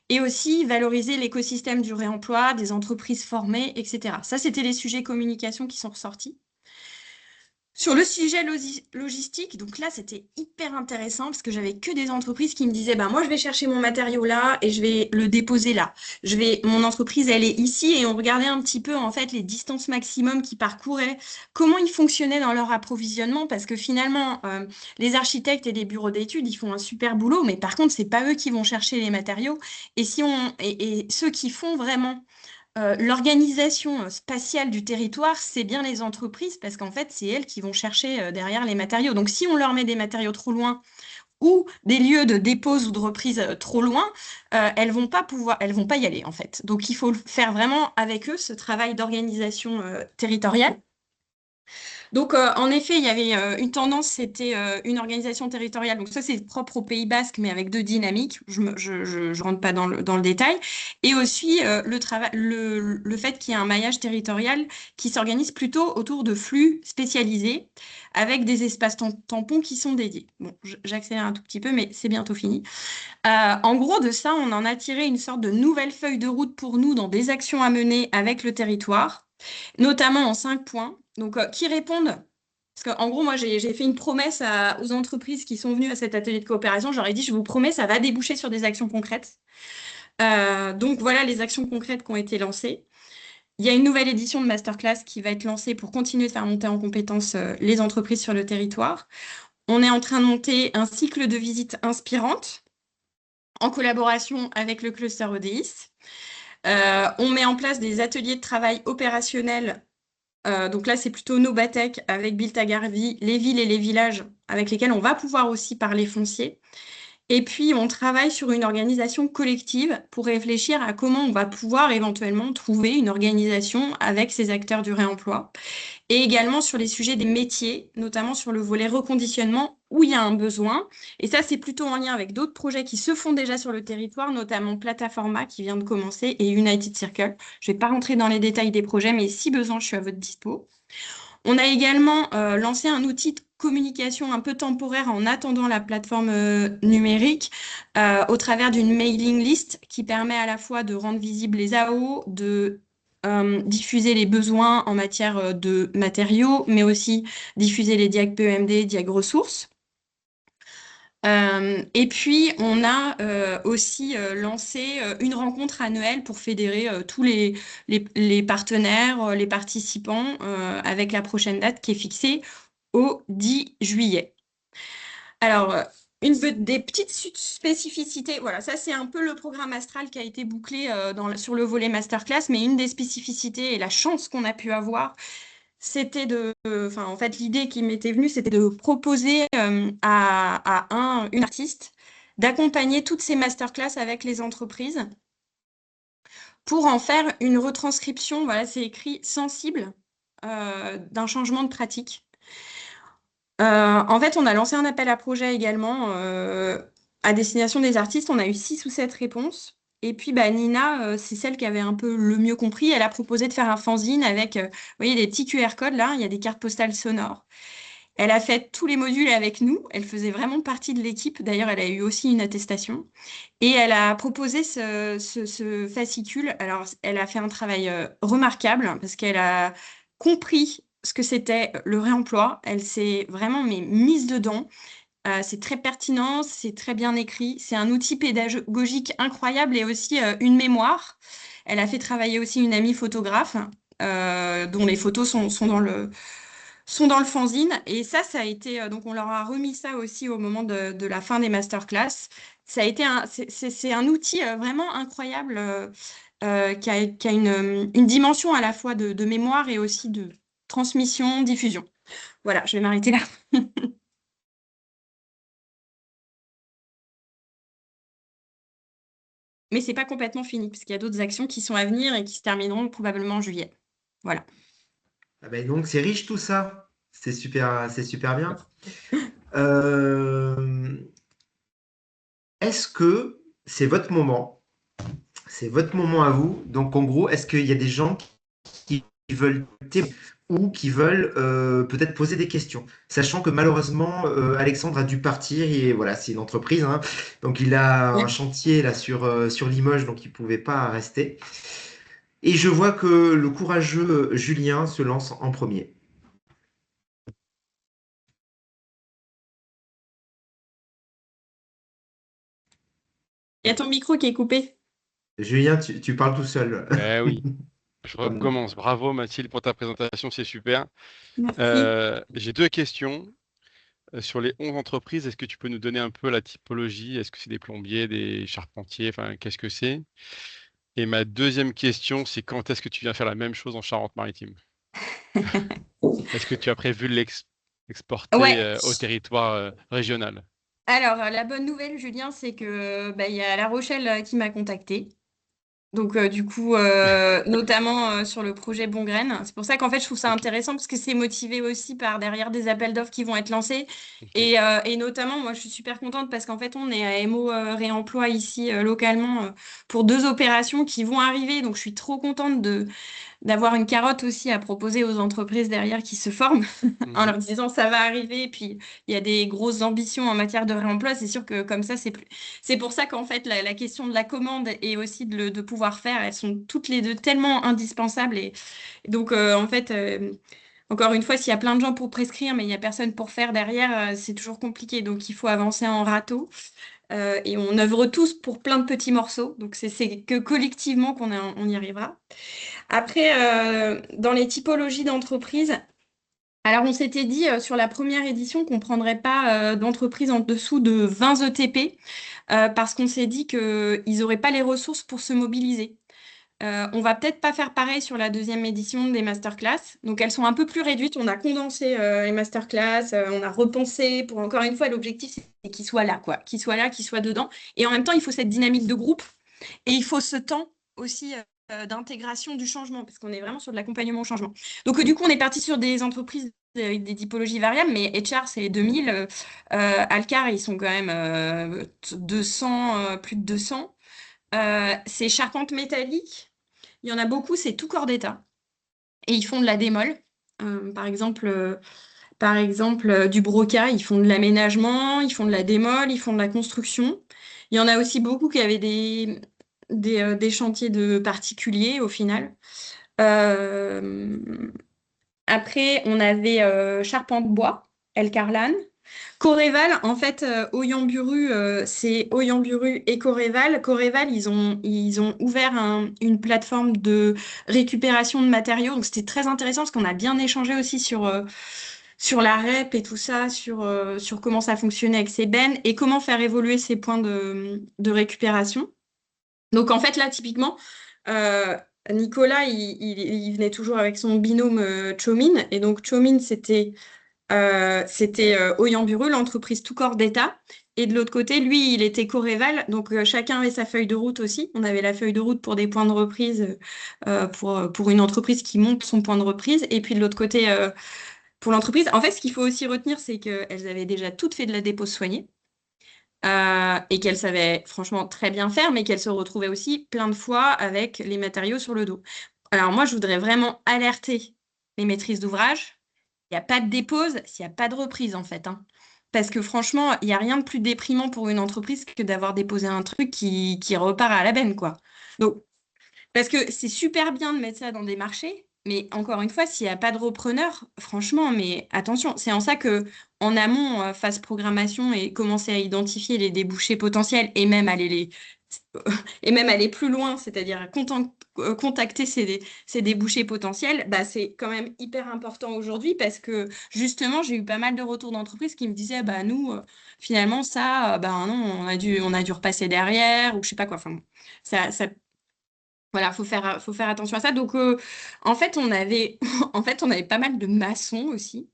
Speaker 6: et aussi valoriser l'écosystème du réemploi, des entreprises formées, etc. Ça, c'était les sujets communication qui sont ressortis. Sur le sujet logistique, donc là, c'était hyper intéressant parce que j'avais que des entreprises qui me disaient, ben, moi, je vais chercher mon matériau là et je vais le déposer là. Mon entreprise, elle est ici et on regardait un petit peu, en fait, les distances maximum qu'ils parcouraient, comment ils fonctionnaient dans leur approvisionnement parce que finalement, les architectes et les bureaux d'études, ils font un super boulot, mais par contre, c'est pas eux qui vont chercher les matériaux. Et ceux qui font vraiment l'organisation spatiale du territoire, c'est bien les entreprises parce qu'en fait, c'est elles qui vont chercher derrière les matériaux. Donc, si on leur met des matériaux trop loin ou des lieux de dépose ou de reprise trop loin, elles vont pas y aller en fait. Donc, il faut faire vraiment avec eux ce travail d'organisation territoriale. Donc, en effet, il y avait une tendance, c'était une organisation territoriale. Donc, ça, c'est propre au Pays Basque, mais avec 2 dynamiques. Je rentre pas dans le détail. Et aussi, le fait qu'il y ait un maillage territorial qui s'organise plutôt autour de flux spécialisés avec des espaces tampons qui sont dédiés. Bon, j'accélère un tout petit peu, mais c'est bientôt fini. En gros, de ça, on en a tiré une sorte de nouvelle feuille de route pour nous dans des actions à mener avec le territoire, notamment en 5 points. Donc, qui répondent, parce qu'en gros, moi, j'ai fait une promesse aux entreprises qui sont venues à cet atelier de coopération. Je leur ai dit, je vous promets, ça va déboucher sur des actions concrètes. Donc, voilà les actions concrètes qui ont été lancées. Il y a une nouvelle édition de Masterclass qui va être lancée pour continuer de faire monter en compétences les entreprises sur le territoire. On est en train de monter un cycle de visites inspirantes en collaboration avec le cluster EDIS. On met en place des ateliers de travail opérationnels. Donc là, c'est plutôt Nobatech avec Built à Garvey, les villes et les villages avec lesquels on va pouvoir aussi parler foncier. Et puis, on travaille sur une organisation collective pour réfléchir à comment on va pouvoir éventuellement trouver une organisation avec ces acteurs du réemploi. Et également sur les sujets des métiers, notamment sur le volet reconditionnement où il y a un besoin. Et ça, c'est plutôt en lien avec d'autres projets qui se font déjà sur le territoire, notamment Plataforma qui vient de commencer et United Circle. Je ne vais pas rentrer dans les détails des projets, mais si besoin, je suis à votre dispo. On a également lancé un outil de communication un peu temporaire en attendant la plateforme numérique au travers d'une mailing list qui permet à la fois de rendre visibles les AO, de diffuser les besoins en matière de matériaux, mais aussi diffuser les diag PEMD, diag ressources. Et puis, on a aussi lancé une rencontre annuelle pour fédérer tous les partenaires, les participants, avec la prochaine date qui est fixée au 10 juillet. Alors, des petites spécificités, voilà, ça c'est un peu le programme Astral qui a été bouclé sur le volet masterclass, mais une des spécificités et la chance qu'on a pu avoir, c'était enfin en fait l'idée qui m'était venue, c'était de proposer une artiste d'accompagner toutes ces masterclass avec les entreprises pour en faire une retranscription, voilà, c'est écrit sensible d'un changement de pratique. En fait, on a lancé un appel à projet également à destination des artistes. On a eu 6 ou 7 réponses. Et puis, Nina, c'est celle qui avait un peu le mieux compris. Elle a proposé de faire un fanzine avec, vous voyez, des petits QR codes là. Il y a des cartes postales sonores. Elle a fait tous les modules avec nous. Elle faisait vraiment partie de l'équipe. D'ailleurs, elle a eu aussi une attestation. Et elle a proposé ce fascicule. Alors, elle a fait un travail remarquable parce qu'elle a compris ce que c'était le réemploi. Elle s'est vraiment mise dedans. C'est très pertinent, c'est très bien écrit. C'est un outil pédagogique incroyable et aussi une mémoire. Elle a fait travailler aussi une amie photographe dont les photos sont dans le fanzine. Et ça a été. Donc, on leur a remis ça aussi au moment de la fin des masterclass. Ça a été c'est un outil vraiment incroyable qui a une dimension à la fois de mémoire et aussi de transmission, diffusion. Voilà, je vais m'arrêter là. Mais c'est pas complètement fini, parce qu'il y a d'autres actions qui sont à venir et qui se termineront probablement en juillet. Voilà.
Speaker 1: Ah ben donc c'est riche tout ça. C'est super bien. Euh, Est-ce que c'est votre moment? C'est votre moment à vous. Donc en gros, est-ce qu'il y a des gens qui veulent témoigner ou qui veulent peut-être poser des questions, sachant que malheureusement Alexandre a dû partir et voilà, c'est une entreprise, hein. Donc il a un chantier là sur Limoges, donc il pouvait pas rester. Et je vois que le courageux Julien se lance en premier.
Speaker 6: Il y a ton micro qui est coupé.
Speaker 1: Julien, tu parles tout seul.
Speaker 5: Eh oui, je recommence. Bravo Mathilde pour ta présentation, c'est super.
Speaker 6: Merci.
Speaker 5: J'ai 2 questions. Sur les 11 entreprises, est-ce que tu peux nous donner un peu la typologie? Est-ce que c'est des plombiers, des charpentiers? Enfin, qu'est-ce que c'est? Et ma deuxième question, c'est quand est-ce que tu viens faire la même chose en Charente-Maritime? Est-ce que tu as prévu de l'exporter
Speaker 6: Ouais.
Speaker 5: au territoire régional?
Speaker 6: Alors, la bonne nouvelle, Julien, c'est que il y a La Rochelle qui m'a contactée. Donc, du coup, notamment sur le projet Bon Graine. C'est pour ça qu'en fait, je trouve ça
Speaker 5: Ok,
Speaker 6: intéressant parce que c'est motivé aussi par derrière des appels d'offres qui vont être lancés.
Speaker 5: ok.
Speaker 6: Et notamment, moi, je suis super contente parce qu'en fait, on est à MO Réemploi ici localement pour 2 opérations qui vont arriver. Donc, je suis trop contente d'avoir une carotte aussi à proposer aux entreprises derrière qui se forment en
Speaker 5: Mhm.
Speaker 6: leur disant ça va arriver. Et puis, il y a des grosses ambitions en matière de réemploi. C'est sûr que comme ça, c'est pour ça qu'en fait, la question de la commande et aussi de pouvoir faire, elles sont toutes les deux tellement indispensables. Et donc, en fait, encore une fois, s'il y a plein de gens pour prescrire, mais il n'y a personne pour faire derrière, c'est toujours compliqué. Donc, il faut avancer en râteau. Et on œuvre tous pour plein de petits morceaux. Donc, c'est que collectivement on y arrivera. Après, dans les typologies d'entreprises, alors on s'était dit sur la première édition qu'on ne prendrait pas d'entreprise en dessous de 20 ETP parce qu'on s'est dit qu'ils n'auraient pas les ressources pour se mobiliser. On va peut-être pas faire pareil sur la deuxième édition des masterclass. Donc elles sont un peu plus réduites. On a condensé les masterclass, on a repensé pour encore une fois l'objectif c'est qu'ils soient là, quoi, qu'ils soient là, qu'ils soient dedans. Et en même temps il faut cette dynamique de groupe et il faut ce temps aussi d'intégration du changement, parce qu'on est vraiment sur de l'accompagnement au changement. Donc, du coup, on est parti sur des entreprises avec des typologies variables, mais HR, c'est 2000. Alcar, ils sont quand même 200, plus de 200. C'est charpente métallique. Il y en a beaucoup, c'est tout corps d'état. Et ils font de la démol. Par exemple, du broca, ils font de l'aménagement, ils font de la démol, ils font de la construction. Il y en a aussi beaucoup qui avaient des chantiers de particuliers au final. Euh, Après, on avait Charpente Bois, El Carlan. Coréval, en fait, Oyamburu, c'est Oyamburu et Coréval. Coréval, ils ont ouvert une plateforme de récupération de matériaux. Donc, c'était très intéressant parce qu'on a bien échangé aussi sur la REP et tout ça, sur comment ça fonctionnait avec ces bennes et comment faire évoluer ces points de récupération. Donc en fait là typiquement, euh, Nicolas il venait toujours avec son binôme Chomin et donc Chomin c'était Oyamburu, l'entreprise tout corps d'État. Et de l'autre côté, lui, il était Coréval. Donc, chacun avait sa feuille de route aussi. On avait la feuille de route pour des points de reprise pour une entreprise qui monte son point de reprise. Et puis de l'autre côté, pour l'entreprise. En fait, ce qu'il faut aussi retenir, c'est qu'elles avaient déjà toutes fait de la dépose soignée. Et qu'elles savaient franchement très bien faire, mais qu'elles se retrouvaient aussi plein de fois avec les matériaux sur le dos. Alors moi, je voudrais vraiment alerter les maîtrises d'ouvrage. Il n'y a pas de dépose s'il n'y a pas de reprise, en fait, hein. Parce que franchement, il n'y a rien de plus déprimant pour une entreprise que d'avoir déposé un truc qui repart à la benne, quoi. Donc, parce que c'est super bien de mettre ça dans des marchés, mais encore une fois, s'il n'y a pas de repreneur, franchement, mais attention, c'est en ça que en amont, phase programmation et commencer à identifier les débouchés potentiels et même aller plus loin, c'est-à-dire à contacter ces débouchés potentiels, bah, c'est quand même hyper important aujourd'hui parce que justement, j'ai eu pas mal de retours d'entreprises qui me disaient, bah, nous, finalement, ça, bah, non, on a dû repasser derrière ou je sais pas quoi. Enfin, bon, ça, voilà, faut faire attention à ça. Donc, en fait, on avait pas mal de maçons aussi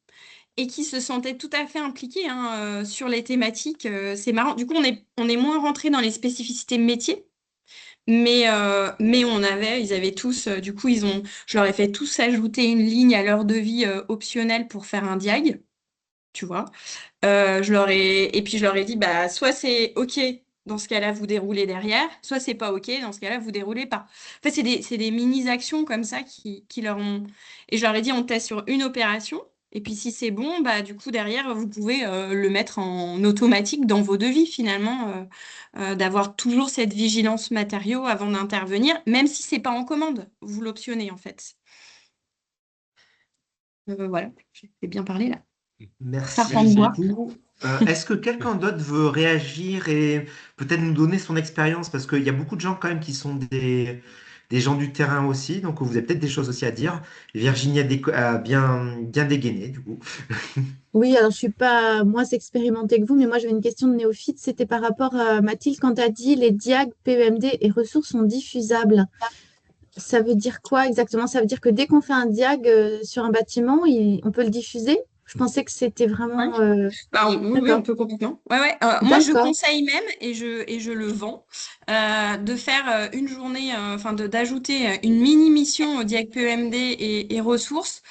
Speaker 6: et qui se sentaient tout à fait impliqués hein, sur les thématiques. C'est marrant. Du coup, on est moins rentré dans les spécificités métiers. Mais ils avaient tous, du coup, je leur ai fait tous ajouter une ligne à leur devis optionnelle pour faire un diag, tu vois. Et puis je leur ai dit, bah, soit c'est OK, dans ce cas-là, vous déroulez derrière, soit c'est pas OK, dans ce cas-là, vous déroulez pas. En fait, c'est des mini-actions comme ça qui leur ont. Et je leur ai dit, on teste sur une opération, et puis si c'est bon, bah, du coup, derrière, vous pouvez le mettre en automatique dans vos devis, finalement, d'avoir toujours cette vigilance matériaux avant d'intervenir, même si c'est pas en commande, vous l'optionnez, en fait. Voilà, j'ai bien parlé là.
Speaker 1: Merci
Speaker 6: Serpent de bois.
Speaker 1: beaucoup. Est-ce que quelqu'un d'autre veut réagir et peut-être nous donner son expérience? Parce qu'il y a beaucoup de gens quand même qui sont des gens du terrain aussi, donc vous avez peut-être des choses aussi à dire. Virginie a bien dégainé, du coup.
Speaker 3: Oui, alors je suis pas moins expérimentée que vous, mais moi j'avais une question de néophyte. C'était par rapport à Mathilde quand tu as dit les diag, PEMD et ressources sont diffusables. Ça veut dire quoi exactement? Ça veut dire que dès qu'on fait un diag sur un bâtiment, on peut le diffuser? Je pensais que c'était vraiment.
Speaker 6: Bah, oui, on
Speaker 3: D'accord.
Speaker 6: peut complètement. Ouais, ouais. Moi, je
Speaker 3: D'accord.
Speaker 6: conseille même, et je le vends, de faire une journée, enfin d'ajouter une mini-mission au diag PEMD et ressources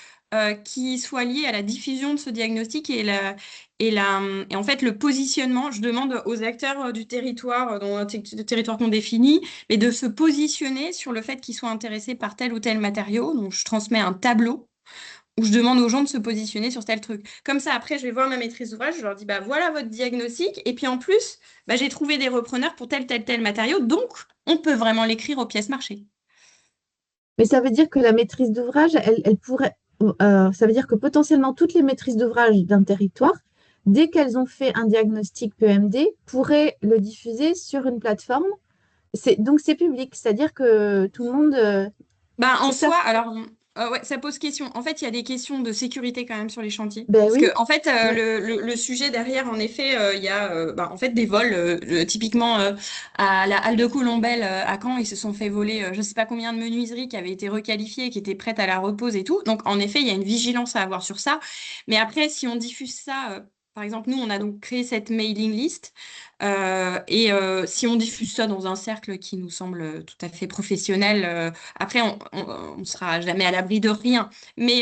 Speaker 6: qui soit liée à la diffusion de ce diagnostic et en fait le positionnement. Je demande aux acteurs du territoire, dans le territoire qu'on définit, mais de se positionner sur le fait qu'ils soient intéressés par tel ou tel matériau. Donc, je transmets un tableau où je demande aux gens de se positionner sur tel truc. Comme ça, après, je vais voir ma maîtrise d'ouvrage, je leur dis, bah voilà votre diagnostic, et puis en plus, bah, j'ai trouvé des repreneurs pour tel matériau, donc on peut vraiment l'écrire aux pièces marché.
Speaker 3: Mais ça veut dire que la maîtrise d'ouvrage, elle pourrait. Ça veut dire que potentiellement toutes les maîtrises d'ouvrage d'un territoire, dès qu'elles ont fait un diagnostic PEMD, pourraient le diffuser sur une plateforme. Donc c'est public, c'est-à-dire que tout le monde.
Speaker 6: Bah, en
Speaker 3: C'est ça?
Speaker 6: soi, alors, ouais, ça pose question. En fait, il y a des questions de sécurité quand même sur les chantiers.
Speaker 3: Ben
Speaker 6: Parce
Speaker 3: oui.
Speaker 6: que, en fait,
Speaker 3: Ouais.
Speaker 6: le sujet derrière, en effet, il y a bah, en fait, des vols. Typiquement, à la halle de Colombelle à Caen, ils se sont fait voler je ne sais pas combien de menuiseries qui avaient été requalifiées, qui étaient prêtes à la repose et tout. Donc, en effet, il y a une vigilance à avoir sur ça. Mais après, si on diffuse ça, par exemple, nous, on a donc créé cette mailing list. Si on diffuse ça dans un cercle qui nous semble tout à fait professionnel, après, on ne sera jamais à l'abri de rien. Mais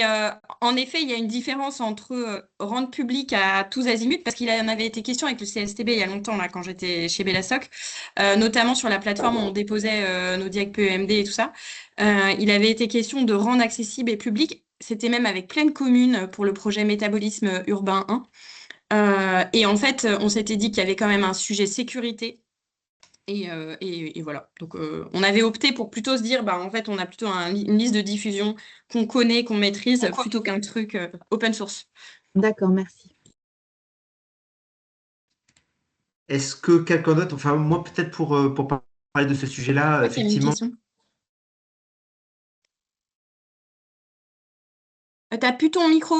Speaker 6: en effet, il y a une différence entre rendre public à tous azimuts, parce qu'il en avait été question avec le CSTB il y a longtemps, là, quand j'étais chez Bellasoc, notamment sur la plateforme où on déposait nos diag PEMD et tout ça. Il avait été question de rendre accessible et public. C'était même avec pleine commune pour le projet Métabolisme Urbain 1. Et en fait, on s'était dit qu'il y avait quand même un sujet sécurité. Et voilà. Donc, on avait opté pour plutôt se dire, bah, en fait, on a plutôt une liste de diffusion qu'on connaît, qu'on maîtrise, plutôt qu'un truc open source.
Speaker 3: D'accord, merci.
Speaker 1: Est-ce que quelqu'un d'autre, enfin moi peut-être pour parler de ce sujet-là,
Speaker 6: Ouais, il y avait une
Speaker 1: effectivement,
Speaker 6: question. T'as plus ton micro,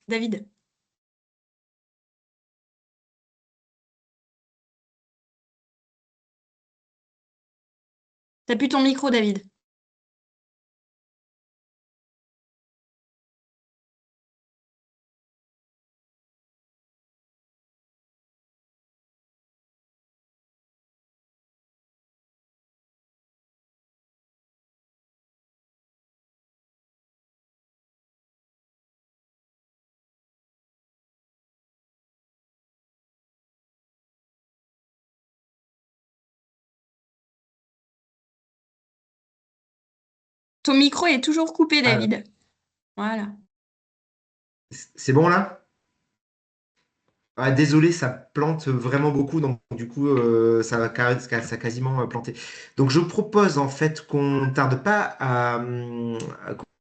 Speaker 6: David. T'as plus ton micro, David. Ton micro est toujours coupé,
Speaker 1: Ah,
Speaker 6: David. Voilà.
Speaker 1: c'est bon là? Ah, désolé, ça plante vraiment beaucoup, donc du coup, ça a quasiment planté. Donc, je propose en fait qu'on ne tarde pas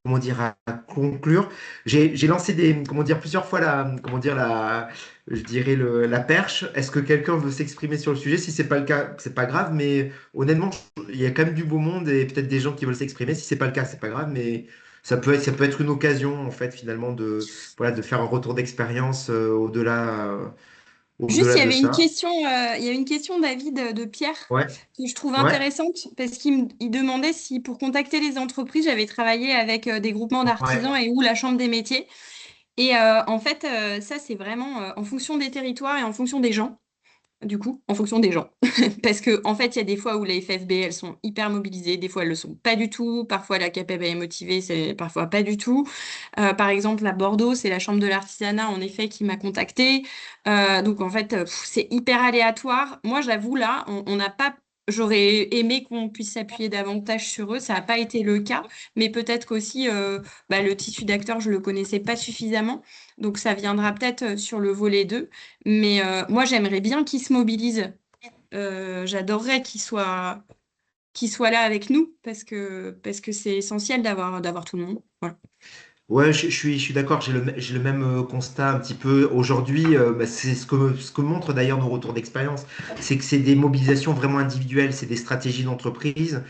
Speaker 1: comment dire, à conclure. J'ai lancé comment dire, plusieurs fois je dirais la perche. Est-ce que quelqu'un veut s'exprimer sur le sujet? Si c'est pas le cas, c'est pas grave, mais honnêtement, il y a quand même du beau monde et peut-être des gens qui veulent s'exprimer. Si c'est pas le cas, c'est pas grave, mais ça peut être une occasion en fait finalement voilà, de faire un retour d'expérience
Speaker 6: Juste, il y
Speaker 1: au-delà de
Speaker 6: avait une
Speaker 1: ça.
Speaker 6: question, David, de Pierre,
Speaker 1: Ouais,
Speaker 6: que je trouve
Speaker 1: ouais,
Speaker 6: intéressante, parce il demandait si, pour contacter les entreprises, j'avais travaillé avec des groupements
Speaker 1: ouais.
Speaker 6: d'artisans et ou la Chambre des métiers. Et en fait, ça, c'est vraiment en fonction des territoires et en fonction des gens. Du coup, en fonction des gens. Parce que, en fait, il y a des fois où les FFB, elles sont hyper mobilisées, des fois, elles le sont pas du tout. Parfois, la CAPEB, elle est motivée, c'est parfois pas du tout. Par exemple, à Bordeaux, c'est la Chambre de l'artisanat, en effet, qui m'a contactée. Donc, en fait, c'est hyper aléatoire. Moi, j'avoue, là, on n'a pas. J'aurais aimé qu'on puisse s'appuyer davantage sur eux. Ça n'a pas été le cas. Mais peut-être qu'aussi, le tissu d'acteurs, je le connaissais pas suffisamment. Donc, ça viendra peut-être sur le volet 2. Mais moi, j'aimerais bien qu'ils se mobilisent. J'adorerais qu'ils soient là avec nous parce que c'est essentiel d'avoir tout le monde. Voilà.
Speaker 1: Ouais, je suis d'accord, j'ai le même constat un petit peu. Aujourd'hui, bah, c'est ce que montrent d'ailleurs nos retours d'expérience, c'est que c'est des mobilisations vraiment individuelles, c'est des stratégies d'entreprise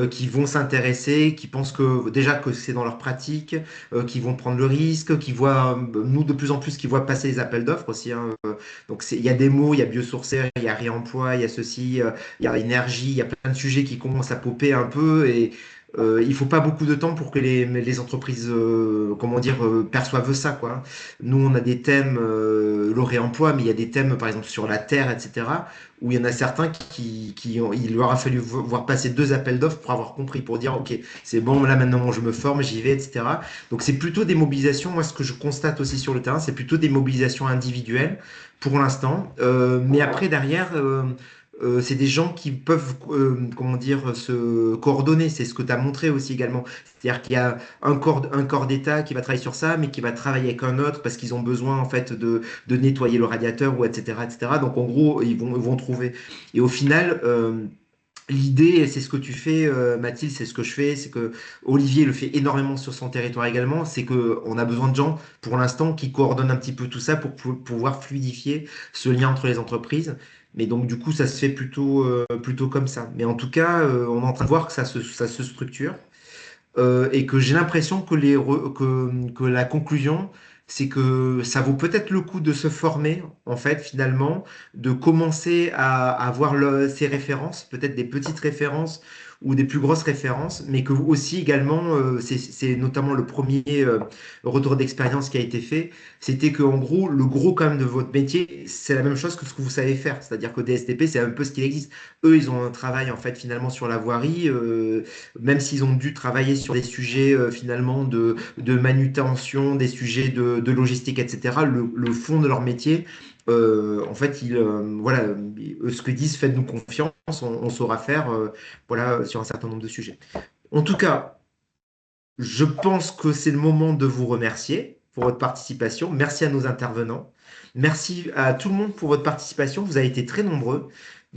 Speaker 1: qui vont s'intéresser, qui pensent que déjà que c'est dans leur pratique, qui vont prendre le risque, qui voient, nous de plus en plus, qui voient passer les appels d'offres aussi, hein. Donc il y a des mots, il y a biosourceur, il y a réemploi, il y a ceci, il y a énergie, il y a plein de sujets qui commencent à popper un peu et il faut pas beaucoup de temps pour que les entreprises, comment dire, perçoivent ça, quoi. Nous, on a des thèmes, le réemploi, mais il y a des thèmes, par exemple, sur la terre, etc., où il y en a certains il leur a fallu voir passer 2 appels d'offres pour avoir compris, pour dire, OK, c'est bon, là, maintenant, je me forme, j'y vais, etc. Donc, c'est plutôt des mobilisations, moi, ce que je constate aussi sur le terrain, c'est plutôt des mobilisations individuelles, pour l'instant. Mais après, derrière, c'est des gens qui peuvent, comment dire, se coordonner. C'est ce que tu as montré aussi également. C'est-à-dire qu'il y a un corps d'État qui va travailler sur ça, mais qui va travailler avec un autre parce qu'ils ont besoin en fait de nettoyer le radiateur ou etc., etc. Donc en gros, ils vont trouver. Et au final, l'idée, et c'est ce que tu fais, Mathilde, c'est ce que je fais, c'est que Olivier le fait énormément sur son territoire également, c'est que on a besoin de gens, pour l'instant, qui coordonnent un petit peu tout ça pour pouvoir fluidifier ce lien entre les entreprises. Mais donc, du coup, ça se fait plutôt comme ça. Mais en tout cas, on est en train de voir que ça se structure et que j'ai l'impression que la conclusion, c'est que ça vaut peut-être le coup de se former, en fait, finalement, de commencer à avoir ces références, peut-être des petites références ou des plus grosses références, mais que aussi également, c'est notamment le premier retour d'expérience qui a été fait, c'était que en gros, le gros quand même de votre métier, c'est la même chose que ce que vous savez faire, c'est-à-dire que DSTP, c'est un peu ce qu'il existe. Eux, ils ont un travail en fait finalement sur la voirie, même s'ils ont dû travailler sur des sujets finalement de manutention, des sujets de logistique, etc., le fond de leur métier, en fait, voilà, eux, ce que disent, faites-nous confiance, on saura faire voilà, sur un certain nombre de sujets. En tout cas, je pense que c'est le moment de vous remercier pour votre participation. Merci à nos intervenants. Merci à tout le monde pour votre participation. Vous avez été très nombreux.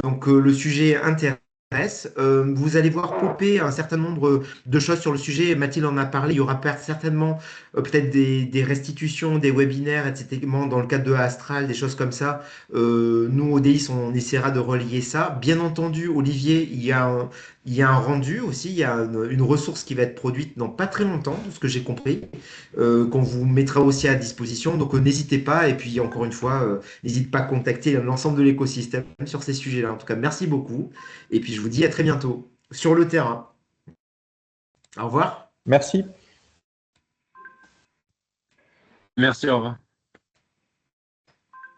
Speaker 1: Donc, le sujet intéresse. Vous allez voir popper un certain nombre de choses sur le sujet. Mathilde en a parlé. Il y aura certainement peut-être des restitutions, des webinaires, etc. dans le cadre de Astral, des choses comme ça. Nous, au DIS, on essaiera de relier ça. Bien entendu, Olivier, il y a Il y a un rendu aussi, il y a une ressource qui va être produite dans pas très longtemps, de ce que j'ai compris, qu'on vous mettra aussi à disposition. Donc n'hésitez pas, et puis encore une fois, n'hésitez pas à contacter l'ensemble de l'écosystème sur ces sujets-là. En tout cas, merci beaucoup, et puis je vous dis à très bientôt sur le terrain. Au revoir.
Speaker 8: Merci.
Speaker 5: Merci, au revoir.